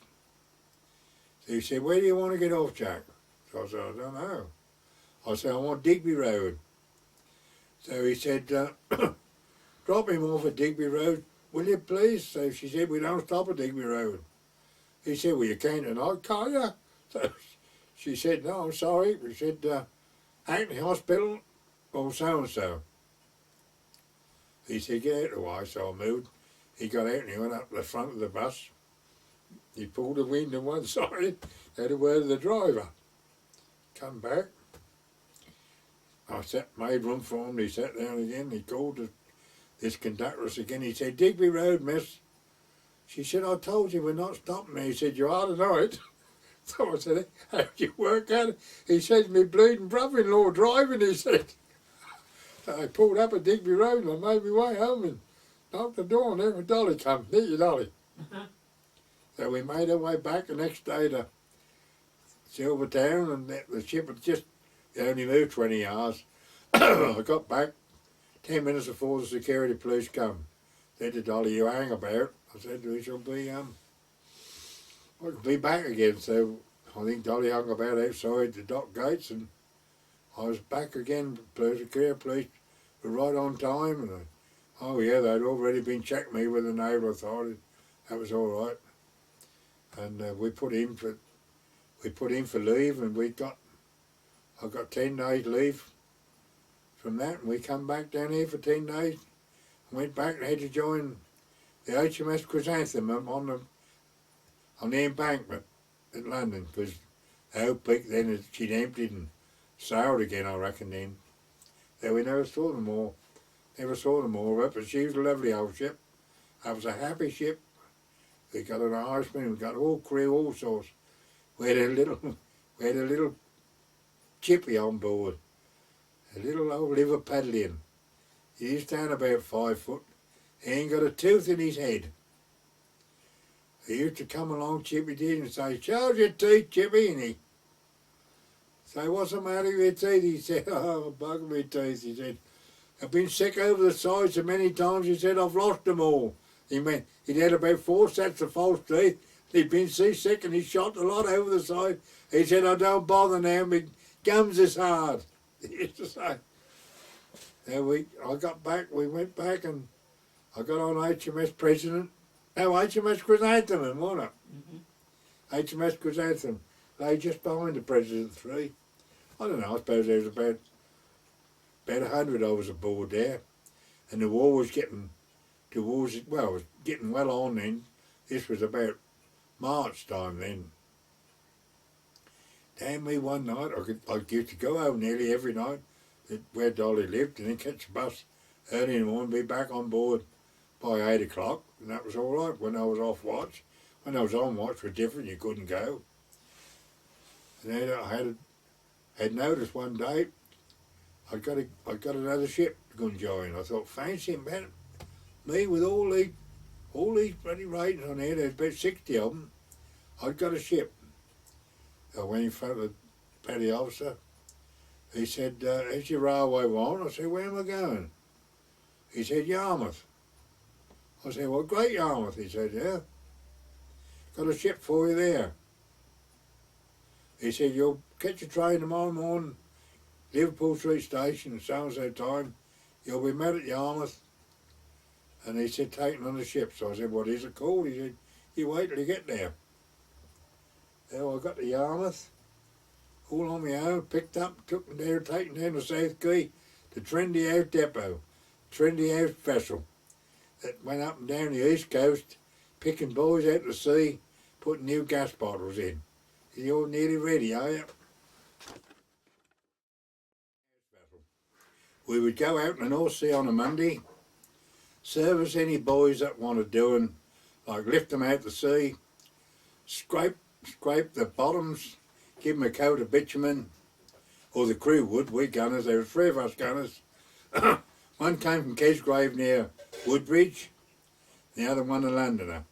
So he said, where do you want to get off, Jack? So I said, I don't know. I said, I want Digby Road. So he said, drop him off at Digby Road, will you please? So she said, we don't stop at Digby Road. He said, well, you can't tonight, can't you? So she said, no, I'm sorry. We said, Hackney Hospital or so-and-so. He said, get out of the way. So I moved. He got out and he went up the front of the bus. He pulled the wind on one side, had a word of the driver. Come back. I made room for him. He sat down again. He called this conductress again. He said, Digby Road, miss. She said, I told you we're not stopping there. He said, you are tonight. So I said, how'd you work out it? He said, my bleeding brother-in-law driving, he said. So I pulled up at Digby Road and I made my way home and knocked the door and there was Dolly come. Meet you, Dolly. So we made our way back the next day to Silvertown and the ship had just only moved 20 hours. I got back 10 minutes before the security police come. Said to Dolly, you hang about. I said, we shall be, we'll be back again. So I think Dolly hung about outside the dock gates and I was back again. The security police were right on time. And oh yeah, they'd already been checking me with the naval authority. That was all right. And we put in for leave, and I got 10 days leave from that, and we come back down here for 10 days. Went back and had to join the HMS Chrysanthemum on the embankment in London, because the Hope Peak then she'd emptied and sailed again, I reckon then. So we never saw them all. Never saw them all, but she was a lovely old ship. That was a happy ship. We got an Irishman, we got all crew, all sorts. We had a little We had a little chippy on board, a little old liver paddling. He's down about 5 foot. He ain't got a tooth in his head. He used to come along, Chippy did, and say, "Show your teeth, Chippy," and he say, "What's the matter with your teeth?" He said, "Oh, bug me teeth," he said. "I've been sick over the side so many times," he said, "I've lost them all." He meant he'd had about 4 sets of false teeth. He'd been seasick and he shot a lot over the side. He said, "I don't bother now, my gums is hard." He used to say. I got back, we went back and I got on HMS President. No, HMS Chrysanthemum, wasn't it? HMS Chrysanthemum. Lay just behind the President 3. I don't know, I suppose there was about 100 of us aboard there. And the war was getting towards, well, it was getting well on then. This was about March time then. Damn me, one night, I used to go home nearly every night where Dolly lived and then catch a bus early in the morning, be back on board by 8 o'clock, and that was all right when I was off watch. When I was on watch was different, you couldn't go. And then I had noticed one day I got another ship to go and join. I thought, fancy about me with all these bloody ratings on here, there's about 60 of them. I'd got a ship. I went in front of the petty officer. He said, "Is your railway warrant?" I said, "Where am I going?" He said, "Yarmouth." I said, "Well, great Yarmouth." He said, "Yeah. Got a ship for you there." He said, "You'll catch a train tomorrow morning, Liverpool Street Station, so-and-so time. You'll be met at Yarmouth." And he said, "Taken on the ship." So I said, "What is it called?" He said, "You wait till you get there." So I got to Yarmouth, all on my own, picked up, took them there, taken down to South Quay, to Trendy House Depot, Trendy House vessel that went up and down the east coast, picking boys out to sea, putting new gas bottles in. You're nearly ready, are you? We would go out in the North Sea on a Monday, service any boys that wanted doing, like lift them out to sea, scrape the bottoms, give them a coat of bitumen, or the crew would, we gunners, there were 3 of us gunners. One came from Kesgrave near Woodbridge, the other one a Londoner.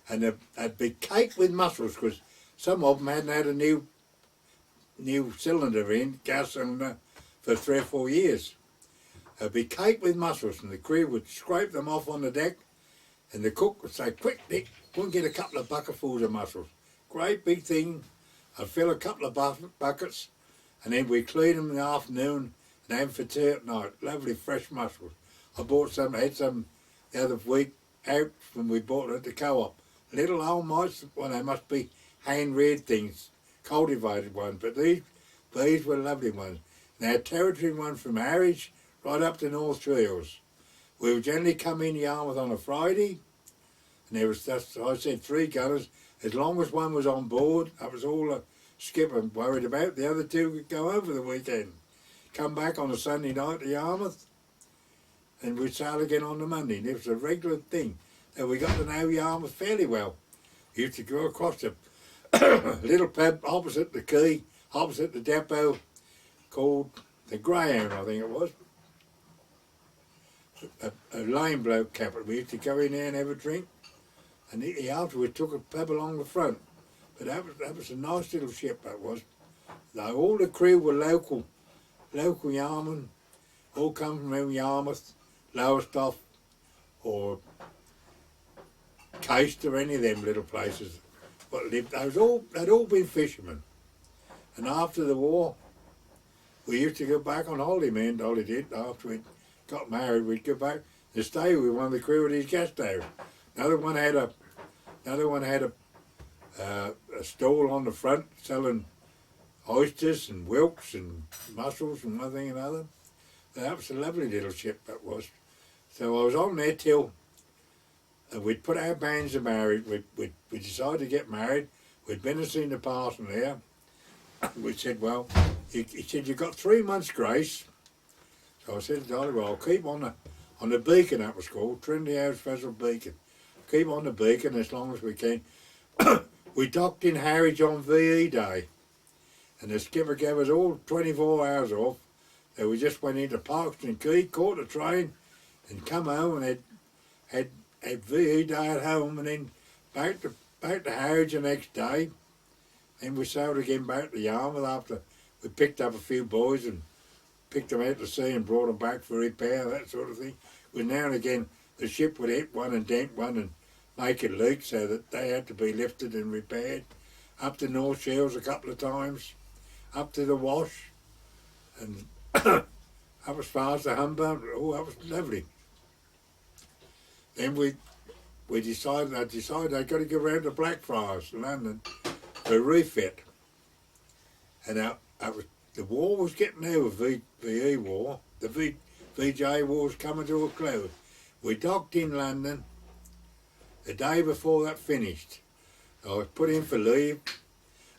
And they'd be caked with mussels, because some of them hadn't had a new cylinder in, gas cylinder, for 3 or 4 years. They'd be caked with mussels, and the crew would scrape them off on the deck, and the cook would say, "Quick, Dick, go and get a couple of bucketfuls of mussels." Great big thing. I'd fill a couple of buckets, and then we'd clean them in the afternoon and have them for tea at night. Lovely fresh mussels. I bought some, had some the other week out when we bought it at the co-op. Little old mice, well, they must be hand-reared things, cultivated ones, but these were lovely ones. They had territory ones from Harwich right up to North Shields. We would generally come in Yarmouth on a Friday, and there was, I said, 3 gunners. As long as one was on board, that was all the skipper worried about. The other 2 could go over the weekend, come back on a Sunday night to Yarmouth, and we'd sail again on the Monday. And it was a regular thing. And we got to know Yarmouth fairly well. We used to go across the little pub opposite the quay, opposite the depot, called the Greyhound, I think it was. A lame bloke kept it. We used to go in there and have a drink. And he afterwards took a pub along the front. But that was a nice little ship, that was. Now, all the crew were local Yarmen, all come from around Yarmouth, Lowestoft, or Cast, or any of them little places. But they'd all been fishermen. And after the war, we used to go back on holiday, me and Dolly did. After we got married, we'd go back and stay with one of the crew at his guest house. Another one had a stall on the front selling oysters and wilks and mussels and one thing and another. That was a lovely little ship, that was. So I was on there till we'd put our banns to marriage. We decided to get married. We'd been and seen the parson there. We said, well, he said, "You've got 3 months' grace." So I said to Dolly, "Well, I'll keep on the beacon," that was called, Trinity House Vessel Beacon. Keep on the beacon as long as we can. We docked in Harwich on VE Day. And the skipper gave us all 24 hours off. So we just went into Parkston Quay, caught the train, and come home and had VE day at home, and then back to Harwich the next day. Then we sailed again back to Yarmouth after we picked up a few boys and picked them out to sea and brought them back for repair, that sort of thing. With now and again the ship would hit one and dent one and make it leak, so that they had to be lifted and repaired. Up to North Shields a couple of times, up to the Wash, and up as far as the Humber. Oh, that was lovely. Then I decided I'd got to go round to Blackfriars, London, for a refit. And the war was getting over, VE war. The VJ war was coming to a close. We docked in London the day before that finished. I was put in for leave.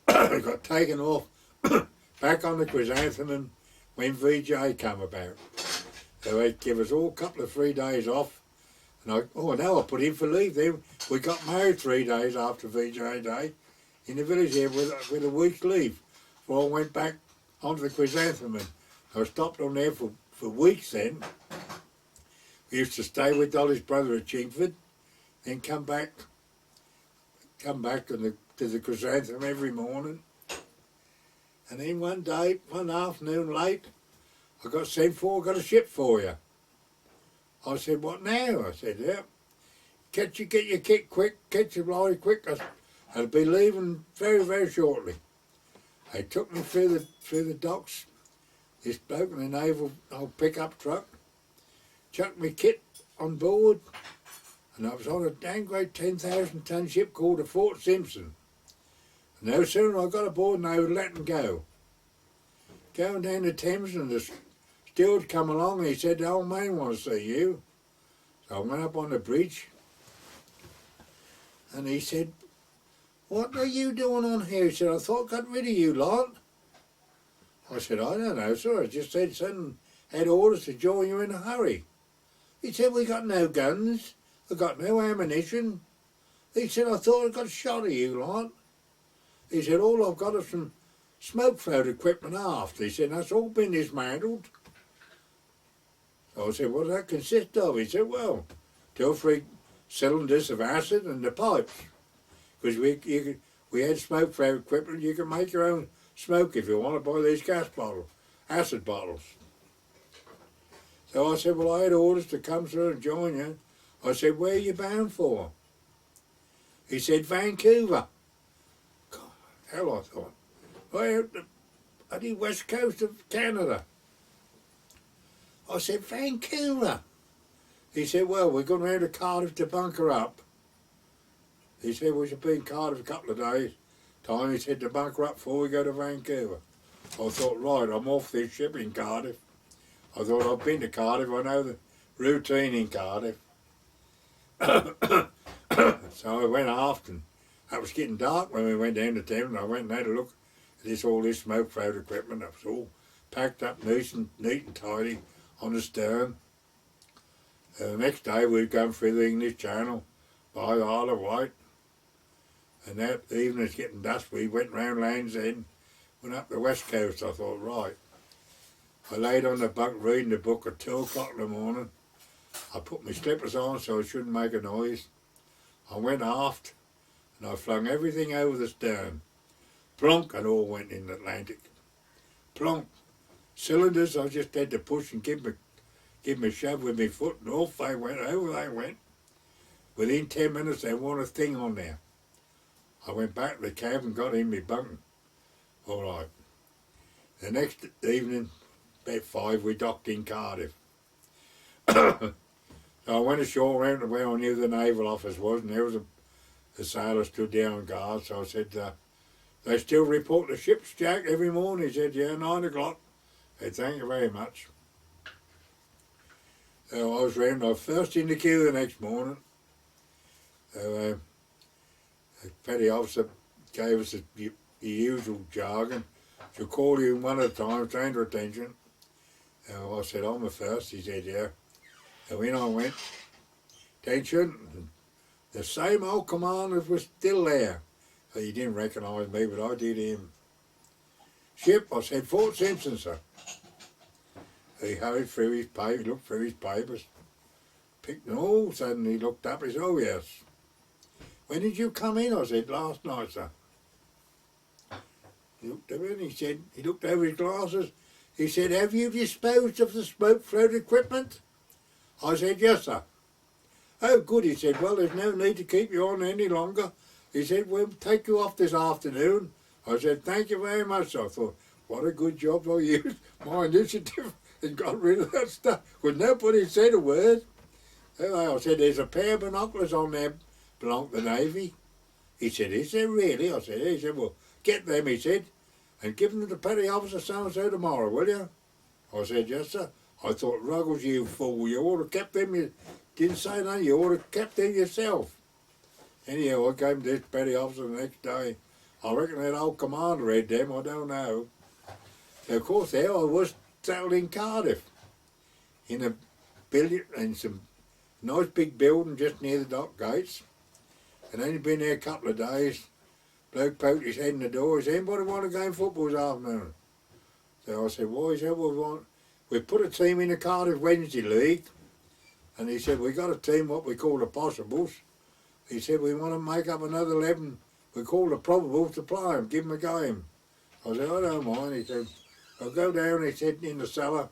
I got taken off back on the Chrysanthemum when VJ come about. So they give us all a couple of 3 days off. And I put in for leave then. We got married 3 days after VJ Day in the village here with a week's leave before I went back onto the Chrysanthemum. I stopped on there for weeks then. We used to stay with Dolly's brother at Chingford, then come back to the Chrysanthemum every morning. And then one day, one afternoon late, I got sent for, got a ship for you. I said, what now? I said, yeah. Get your kit quick, get your lorry quick. I'll be leaving very, very shortly. They took me through the docks, this bloke in a naval old pickup truck, chucked me kit on board, and I was on a dang great 10,000 ton ship called the Fort Simpson. And no sooner I got aboard and they would let them go. Going down the Thames, and the steward come along and he said, the old man wants to see you. So I went up on the bridge and he said, what are you doing on here? He said, I thought I got rid of you lot. I said, I don't know, sir. I just said son had orders to join you in a hurry. He said, we got no guns. I got no ammunition. He said, I thought I got shot of you lot. He said, all I've got is some smoke float equipment aft. He said, that's all been dismantled. So I said, what does that consist of? He said, well, 2 or 3 cylinders of acid and the pipes. Because we had smoke float equipment, you can make your own smoke if you want to buy these gas bottles, acid bottles. So I said, well, I had orders to come through and join you. I said, where are you bound for? He said, Vancouver. God, hell, I thought. Well, at the west coast of Canada. I said, Vancouver. He said, well, we're going round to Cardiff to bunker up. He said, we should be in Cardiff a couple of days. Time, he said, to bunker up before we go to Vancouver. I thought, right, I'm off this ship in Cardiff. I thought, I've been to Cardiff, I know the routine in Cardiff. So I went aft, and it was getting dark when we went down to Thames, and I went and had a look at all this smoke float equipment. It was all packed up neat and tidy on the stern. The next day we'd gone through the English Channel by the Isle of Wight. And that evening it's getting dusk, we went round Land's End, went up the west coast. I thought, right. I laid on the bunk reading the book at 2 o'clock in the morning. I put my slippers on so I shouldn't make a noise. I went aft and I flung everything over the stern. Plonk, and all went in the Atlantic. Plonk. Cylinders I just had to push and give me a shove with my foot, and off they went, over they went. Within 10 minutes there wasn't a thing on there. I went back to the cab and got in my bunk. All right. The next evening, about 5, we docked in Cardiff. So I went ashore around to where I knew the naval office was, and there was a sailor stood there on guard. So I said, they still report the ships, Jack, every morning? He said, yeah, 9 o'clock. I said, thank you very much. So I was round, I was first in the queue the next morning. So the petty officer gave us the usual jargon. She'll call you one at a time, stand to attention. So I said, I'm the first. He said, yeah. So in I went. Attention. The same old commander was still there. So he didn't recognise me, but I did him. Ship? I said, Fort Simpson, sir. He hurried through his paper, looked through his papers, picked them all. Suddenly he looked up, he said, oh yes. When did you come in? I said, last night, sir. He looked over and he looked over his glasses. He said, have you disposed of the smoke float equipment? I said, yes, sir. Oh, good, he said, well, there's no need to keep you on any longer. He said, we'll take you off this afternoon. I said, thank you very much. I thought, what a good job I used my initiative and got rid of that stuff. Because nobody said a word. I said, there's a pair of binoculars on there, belong to the Navy. He said, is there really? I said, he said, well, get them, he said, and give them to Petty Officer so-and-so tomorrow, will you? I said, yes, sir. I thought, Ruggles, you fool, you ought to have kept them. You didn't say nothing, you ought to have kept them yourself. Anyhow, I gave them to this Petty Officer the next day. I reckon that old commander read them, I don't know. So, of course, there I was settled in Cardiff, in a building, in some nice big building just near the dock gates. And only been there a couple of days. Bloke poked his head in the door. He said, anybody want to go in football this afternoon? So I said, why? He said, well, we put a team in the Cardiff Wednesday League. And he said, we got a team what we call the Possibles. He said, we want to make up another 11 we call the Probables to play them, give them a game. I said, I don't mind. He said, I'll go down, he said, in the cellar.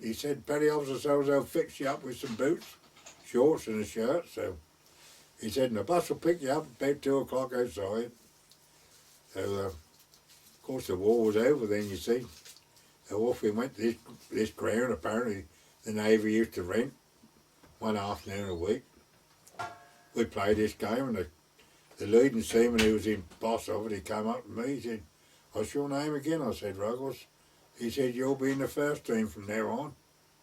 He said, Petty Officer so-and-so fix you up with some boots, shorts and a shirt. So he said, and the bus will pick you up about 2 o'clock outside. So, of course, the war was over then, you see. So off we went to this ground, apparently the Navy used to rent one afternoon a week. We played this game, and the leading seaman who was in boss of it, he came up to me, he said, what's your name again? I said, Ruggles. He said, you'll be in the first team from now on.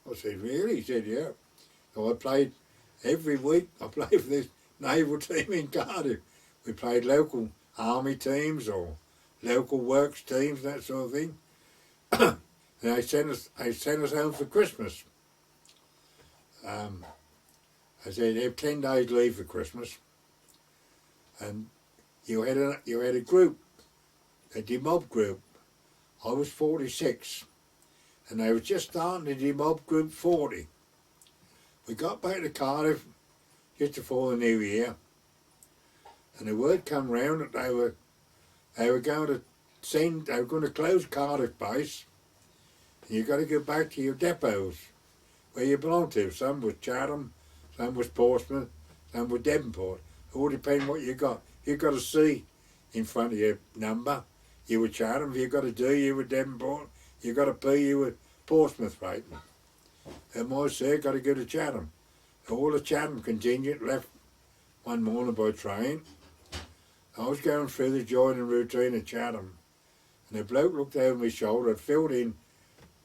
I said, really? He said, yeah. So I played every week, I played for this naval team in Cardiff. We played local army teams or local works teams, that sort of thing. And they sent us home for Christmas. I said, have 10 days leave for Christmas. And you had a group, a demob group. I was 46, and they were just starting the demob group 40. We got back to Cardiff just before the New Year, and the word come round that they were going to close Cardiff base, and you've got to go back to your depots where you belong to. Some was Chatham, some was Portsmouth, some was Devonport. It all depends what you got. You've got a C in front of your number, you were Chatham. If you got a D, you were Devonport. You got a P, you were Portsmouth rating. And my sir got to go to Chatham. All the Chatham contingent left one morning by train. I was going through the joining routine at Chatham, and the bloke looked over my shoulder. I'd filled in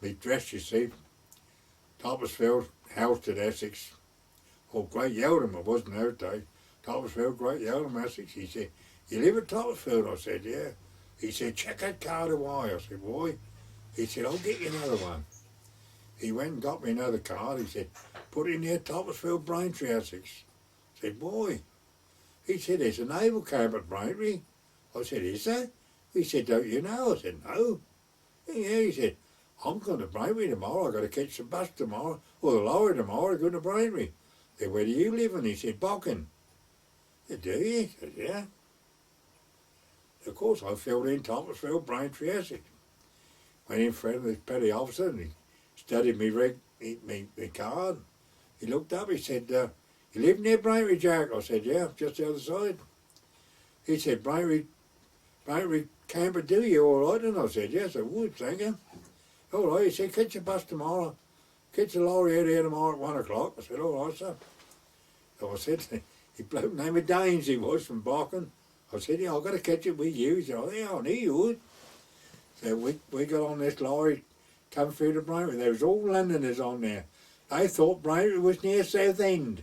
my dress, you see. Toppersfield, Halstead, Essex. Oh, Great Yeldham, I wasn't those days. Toppersfield, Great Yeldham, Essex. He said, you live at Toppersfield? I said, yeah. He said, check that card away. I said, why? He said, I'll get you another one. He went and got me another card. He said, put it in there, Toppersfield, Braintree, Essex. I said, why? He said, there's a naval camp at Braintree. I said, is there? He said, don't you know? I said, no. Yeah, he said, I'm going to Braintree tomorrow. I've got to catch the bus tomorrow, or the lorry tomorrow to go to Braintree. I said, where do you live? And he said, Bockin. I said, do you? I said, yeah. Of course, I filled in Toppersfield, Braintree, Essex. Went in front of the petty officer and he studied me card. He looked up, he said, you live near Braintree, Jack? I said, yeah, just the other side. He said, Braintree camp would do you all right? And I said, yes, I would, thank you. All right, he said, catch your bus tomorrow. Catch the lorry out here tomorrow at 1 o'clock. I said, all right, sir. So I said, he bloke named Daines, he was, from Barkin. I said, yeah, I've got to catch it with you. He said, oh, yeah, I knew you would. So we got on this lorry, come through to Braintree. There was all Londoners on there. They thought Braintree was near Southend.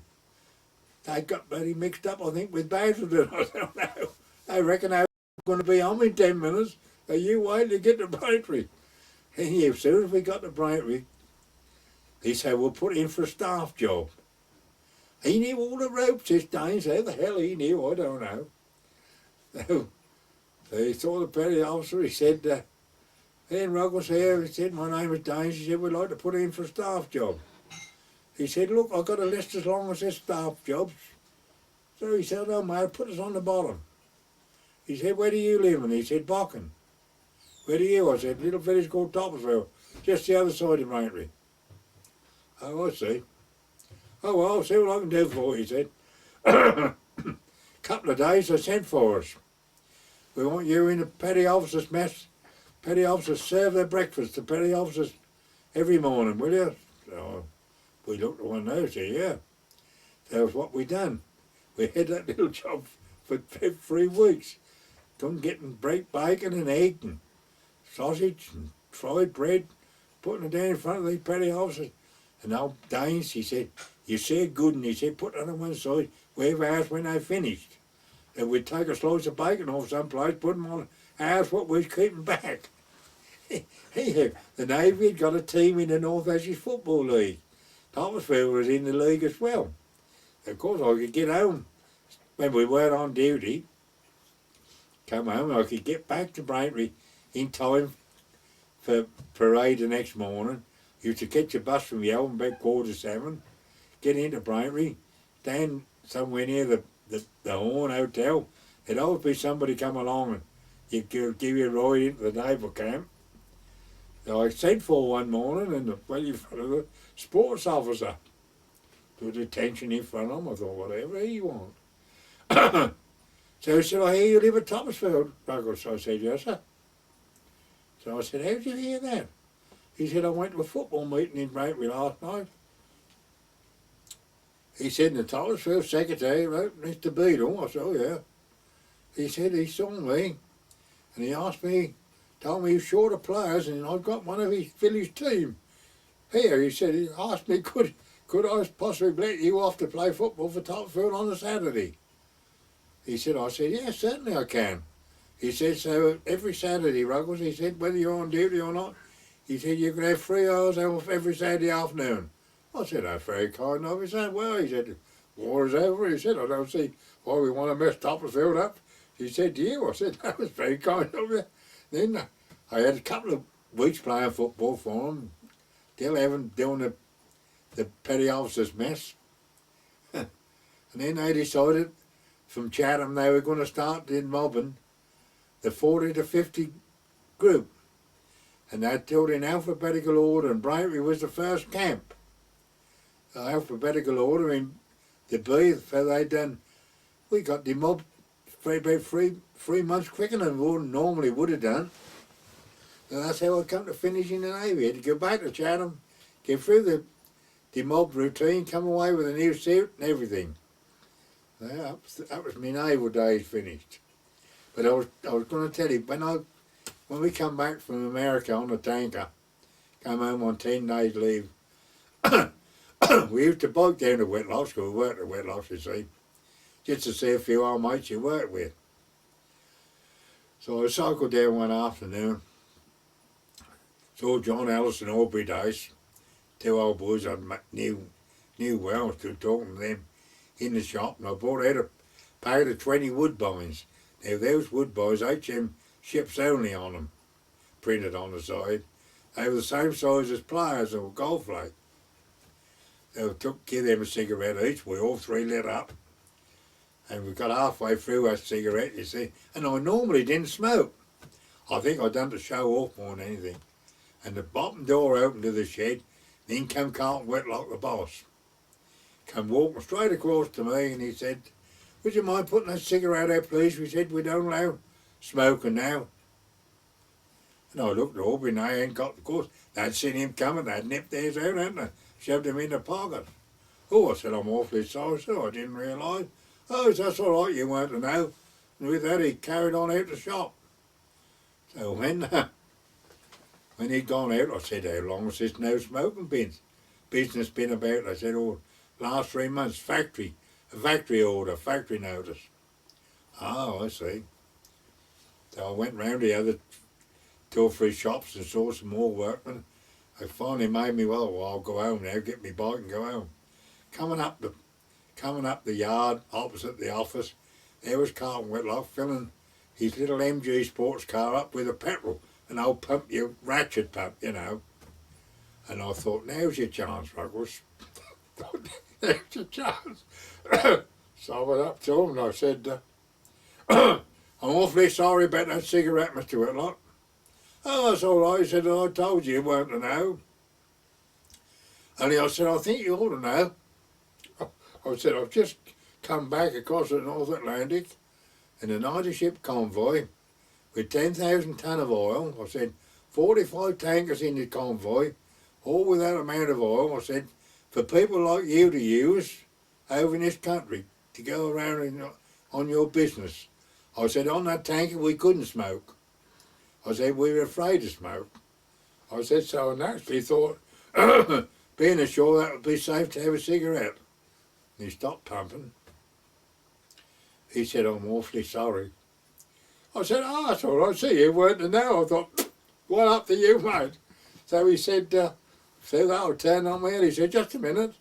They got bloody mixed up, I think, with Basildon. I don't know. They reckon they were going to be home in 10 minutes. So you wait to get to Braintree. And as soon as we got to Braintree, he said, we'll put in for a staff job. He knew all the ropes this day, so how the hell he knew, I don't know. So he saw the petty officer, he said, Then Ruggles here, he said, my name is Danes, he said, we'd like to put in for a staff job. He said, look, I've got a list as long as this staff jobs. So he said, oh mate, put us on the bottom. He said, where do you live? And he said, Bocken. Where do you? I said, little village called Toppersville, just the other side of Braintree. Oh, I see. Oh well, I'll see what I can do for you, he said. Couple of days they sent for us. We want you in the petty officers' mess. Petty officers serve their breakfast to petty officers every morning, will you? So we looked at one of those, said, yeah. That was what we done. We had that little job for 3 weeks. Come getting bacon and egg and sausage and fried bread, putting it down in front of these petty officers. And old Danes, he said, you said good, and he said, put that on one side, wherever ours when they finished. Then we'd take a slice of bacon off someplace, put them on ours what we was keeping back. The Navy had got a team in the North Essex Football League. Toppersville was in the league as well. Of course, I could get home when we weren't on duty. Come home, I could get back to Braintree in time for parade the next morning. Used to catch a bus from Yelm about 6:45, get into Braintree, stand somewhere near the Horn Hotel. There'd always be somebody come along and you'd give you a ride into the naval camp. So I sent for one morning and well in front of the sports officer. There was detention in front of him. I thought, whatever you want. So he said, I hear you live at Toppersville, Ruggles. So I said, yes, sir. So I said, how did you hear that? He said, I went to a football meeting in Braintree last night. He said, the Toppersville secretary wrote Mr. Beadle. I said, oh, yeah. He said, he saw me and he asked me, told me he was short of players and I've got one of his village team. Here, he said, he asked me, could I possibly let you off to play football for Toppersville on a Saturday? He said, I said, yes, certainly I can. He said, so every Saturday, Ruggles, he said, whether you're on duty or not, he said, you can have 3 hours off every Saturday afternoon. I said, that's very kind of you. He said, well, he said, war is over. He said, I don't see why we want to mess Toppersville up. He said, to you? I said, that was very kind of you. Then I had a couple of weeks playing football for him, till having doing the petty officers' mess. And then they decided from Chatham they were going to start in Melbourne the 40 to 50 group. And they told in alphabetical order, and Braintree was the first camp. The alphabetical order in the B, so they done, we got the mob about 3 months quicker than we normally would have done. And that's how I come to finish in the Navy. I had to go back to Chatham, get through the mob routine, come away with a new suit and everything. Yeah, that was my naval days finished. But I was going to tell you, when we come back from America on the tanker, come home on 10 days leave, we used to bike down to Whitlocks, because we worked at Whitlocks, you see, just to see a few old mates you worked with. So I cycled down one afternoon, saw John Ellis and Aubrey Dice, 2 old boys I knew well. I was still talking to them in the shop, and I bought out a packet of 20 Woodbines. Now those Woodbines, HM ships only on them, printed on the side. They were the same size as pliers or golf flake. So I give them a cigarette each. We all 3 lit up. And we got halfway through our cigarette, you see. And I normally didn't smoke. I think I'd done to show off more than anything. And the bottom door opened to the shed. Then came Carlton Whitlock, the boss. Come walking straight across to me and he said, would you mind putting that cigarette out, please? We said, we don't allow smoking now. And I looked at Aubrey and they ain't got the course. They'd seen him coming, they'd nipped theirs out, hadn't they? Shoved him in the pocket. Oh, I said, I'm awfully sorry, sir, I didn't realise. Oh, that's all right, you weren't to know. And with that, he carried on out the shop. So when he'd gone out, I said, how long has this no smoking business been about? I said, oh, last 3 months, a factory order, factory notice. Oh, I see. So I went round the other 2 or 3 shops and saw some more workmen. They finally made me, well, I'll go home now, get me bike and go home. Coming up the yard opposite the office, there was Carlton Whitlock filling his little MG sports car up with a petrol an old pump, your ratchet pump, you know. And I thought, now's your chance, Ruggles. Now's your chance. So I went up to him and I said, I'm awfully sorry about that cigarette, Mr. Whitlock. Oh, that's all right. He said, I told you weren't to know. Only I said, I think you ought to know. I said, I've just come back across the North Atlantic in a 90-ship convoy with 10,000 tonne of oil. I said, 45 tankers in the convoy, all with that amount of oil. I said, for people like you to use over in this country to go around on your business. I said, on that tanker we couldn't smoke. I said, we were afraid to smoke. I said, so I naturally thought, being ashore, that would be safe to have a cigarette. And he stopped pumping. He said, I'm awfully sorry. I said, oh, that's all right. See, you weren't to know. I thought, what up to you, mate? So he said, so that'll turn on me. And he said, just a minute.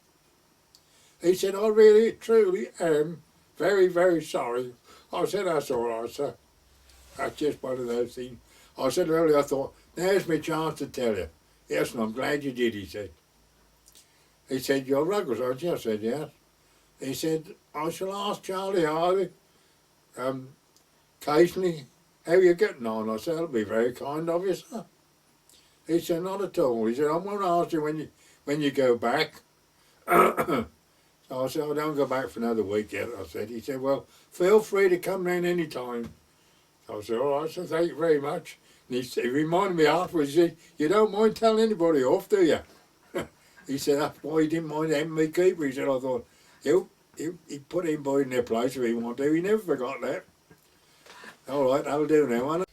He said, I really, truly am very, very sorry. I said, that's all right, sir. That's just one of those things. I said earlier, I thought, now's my chance to tell you. Yes, and I'm glad you did, he said. He said, you're Ruggles, aren't you? I said, yes. He said, I shall ask Charlie Hardy occasionally how you're getting on. I said, that'll be very kind of you, sir. He said, not at all. He said, I won't ask you when you go back. So I said, I don't go back for another week yet, I said. He said, well, feel free to come round any time. So I said, all right, so thank you very much. And he reminded me afterwards, he said, you don't mind telling anybody off, do you? He said, that's why he didn't mind having me keeper. He said, I thought, he'd put anybody in their place if he wanted to. He never forgot that. All right, that'll do now, won't it?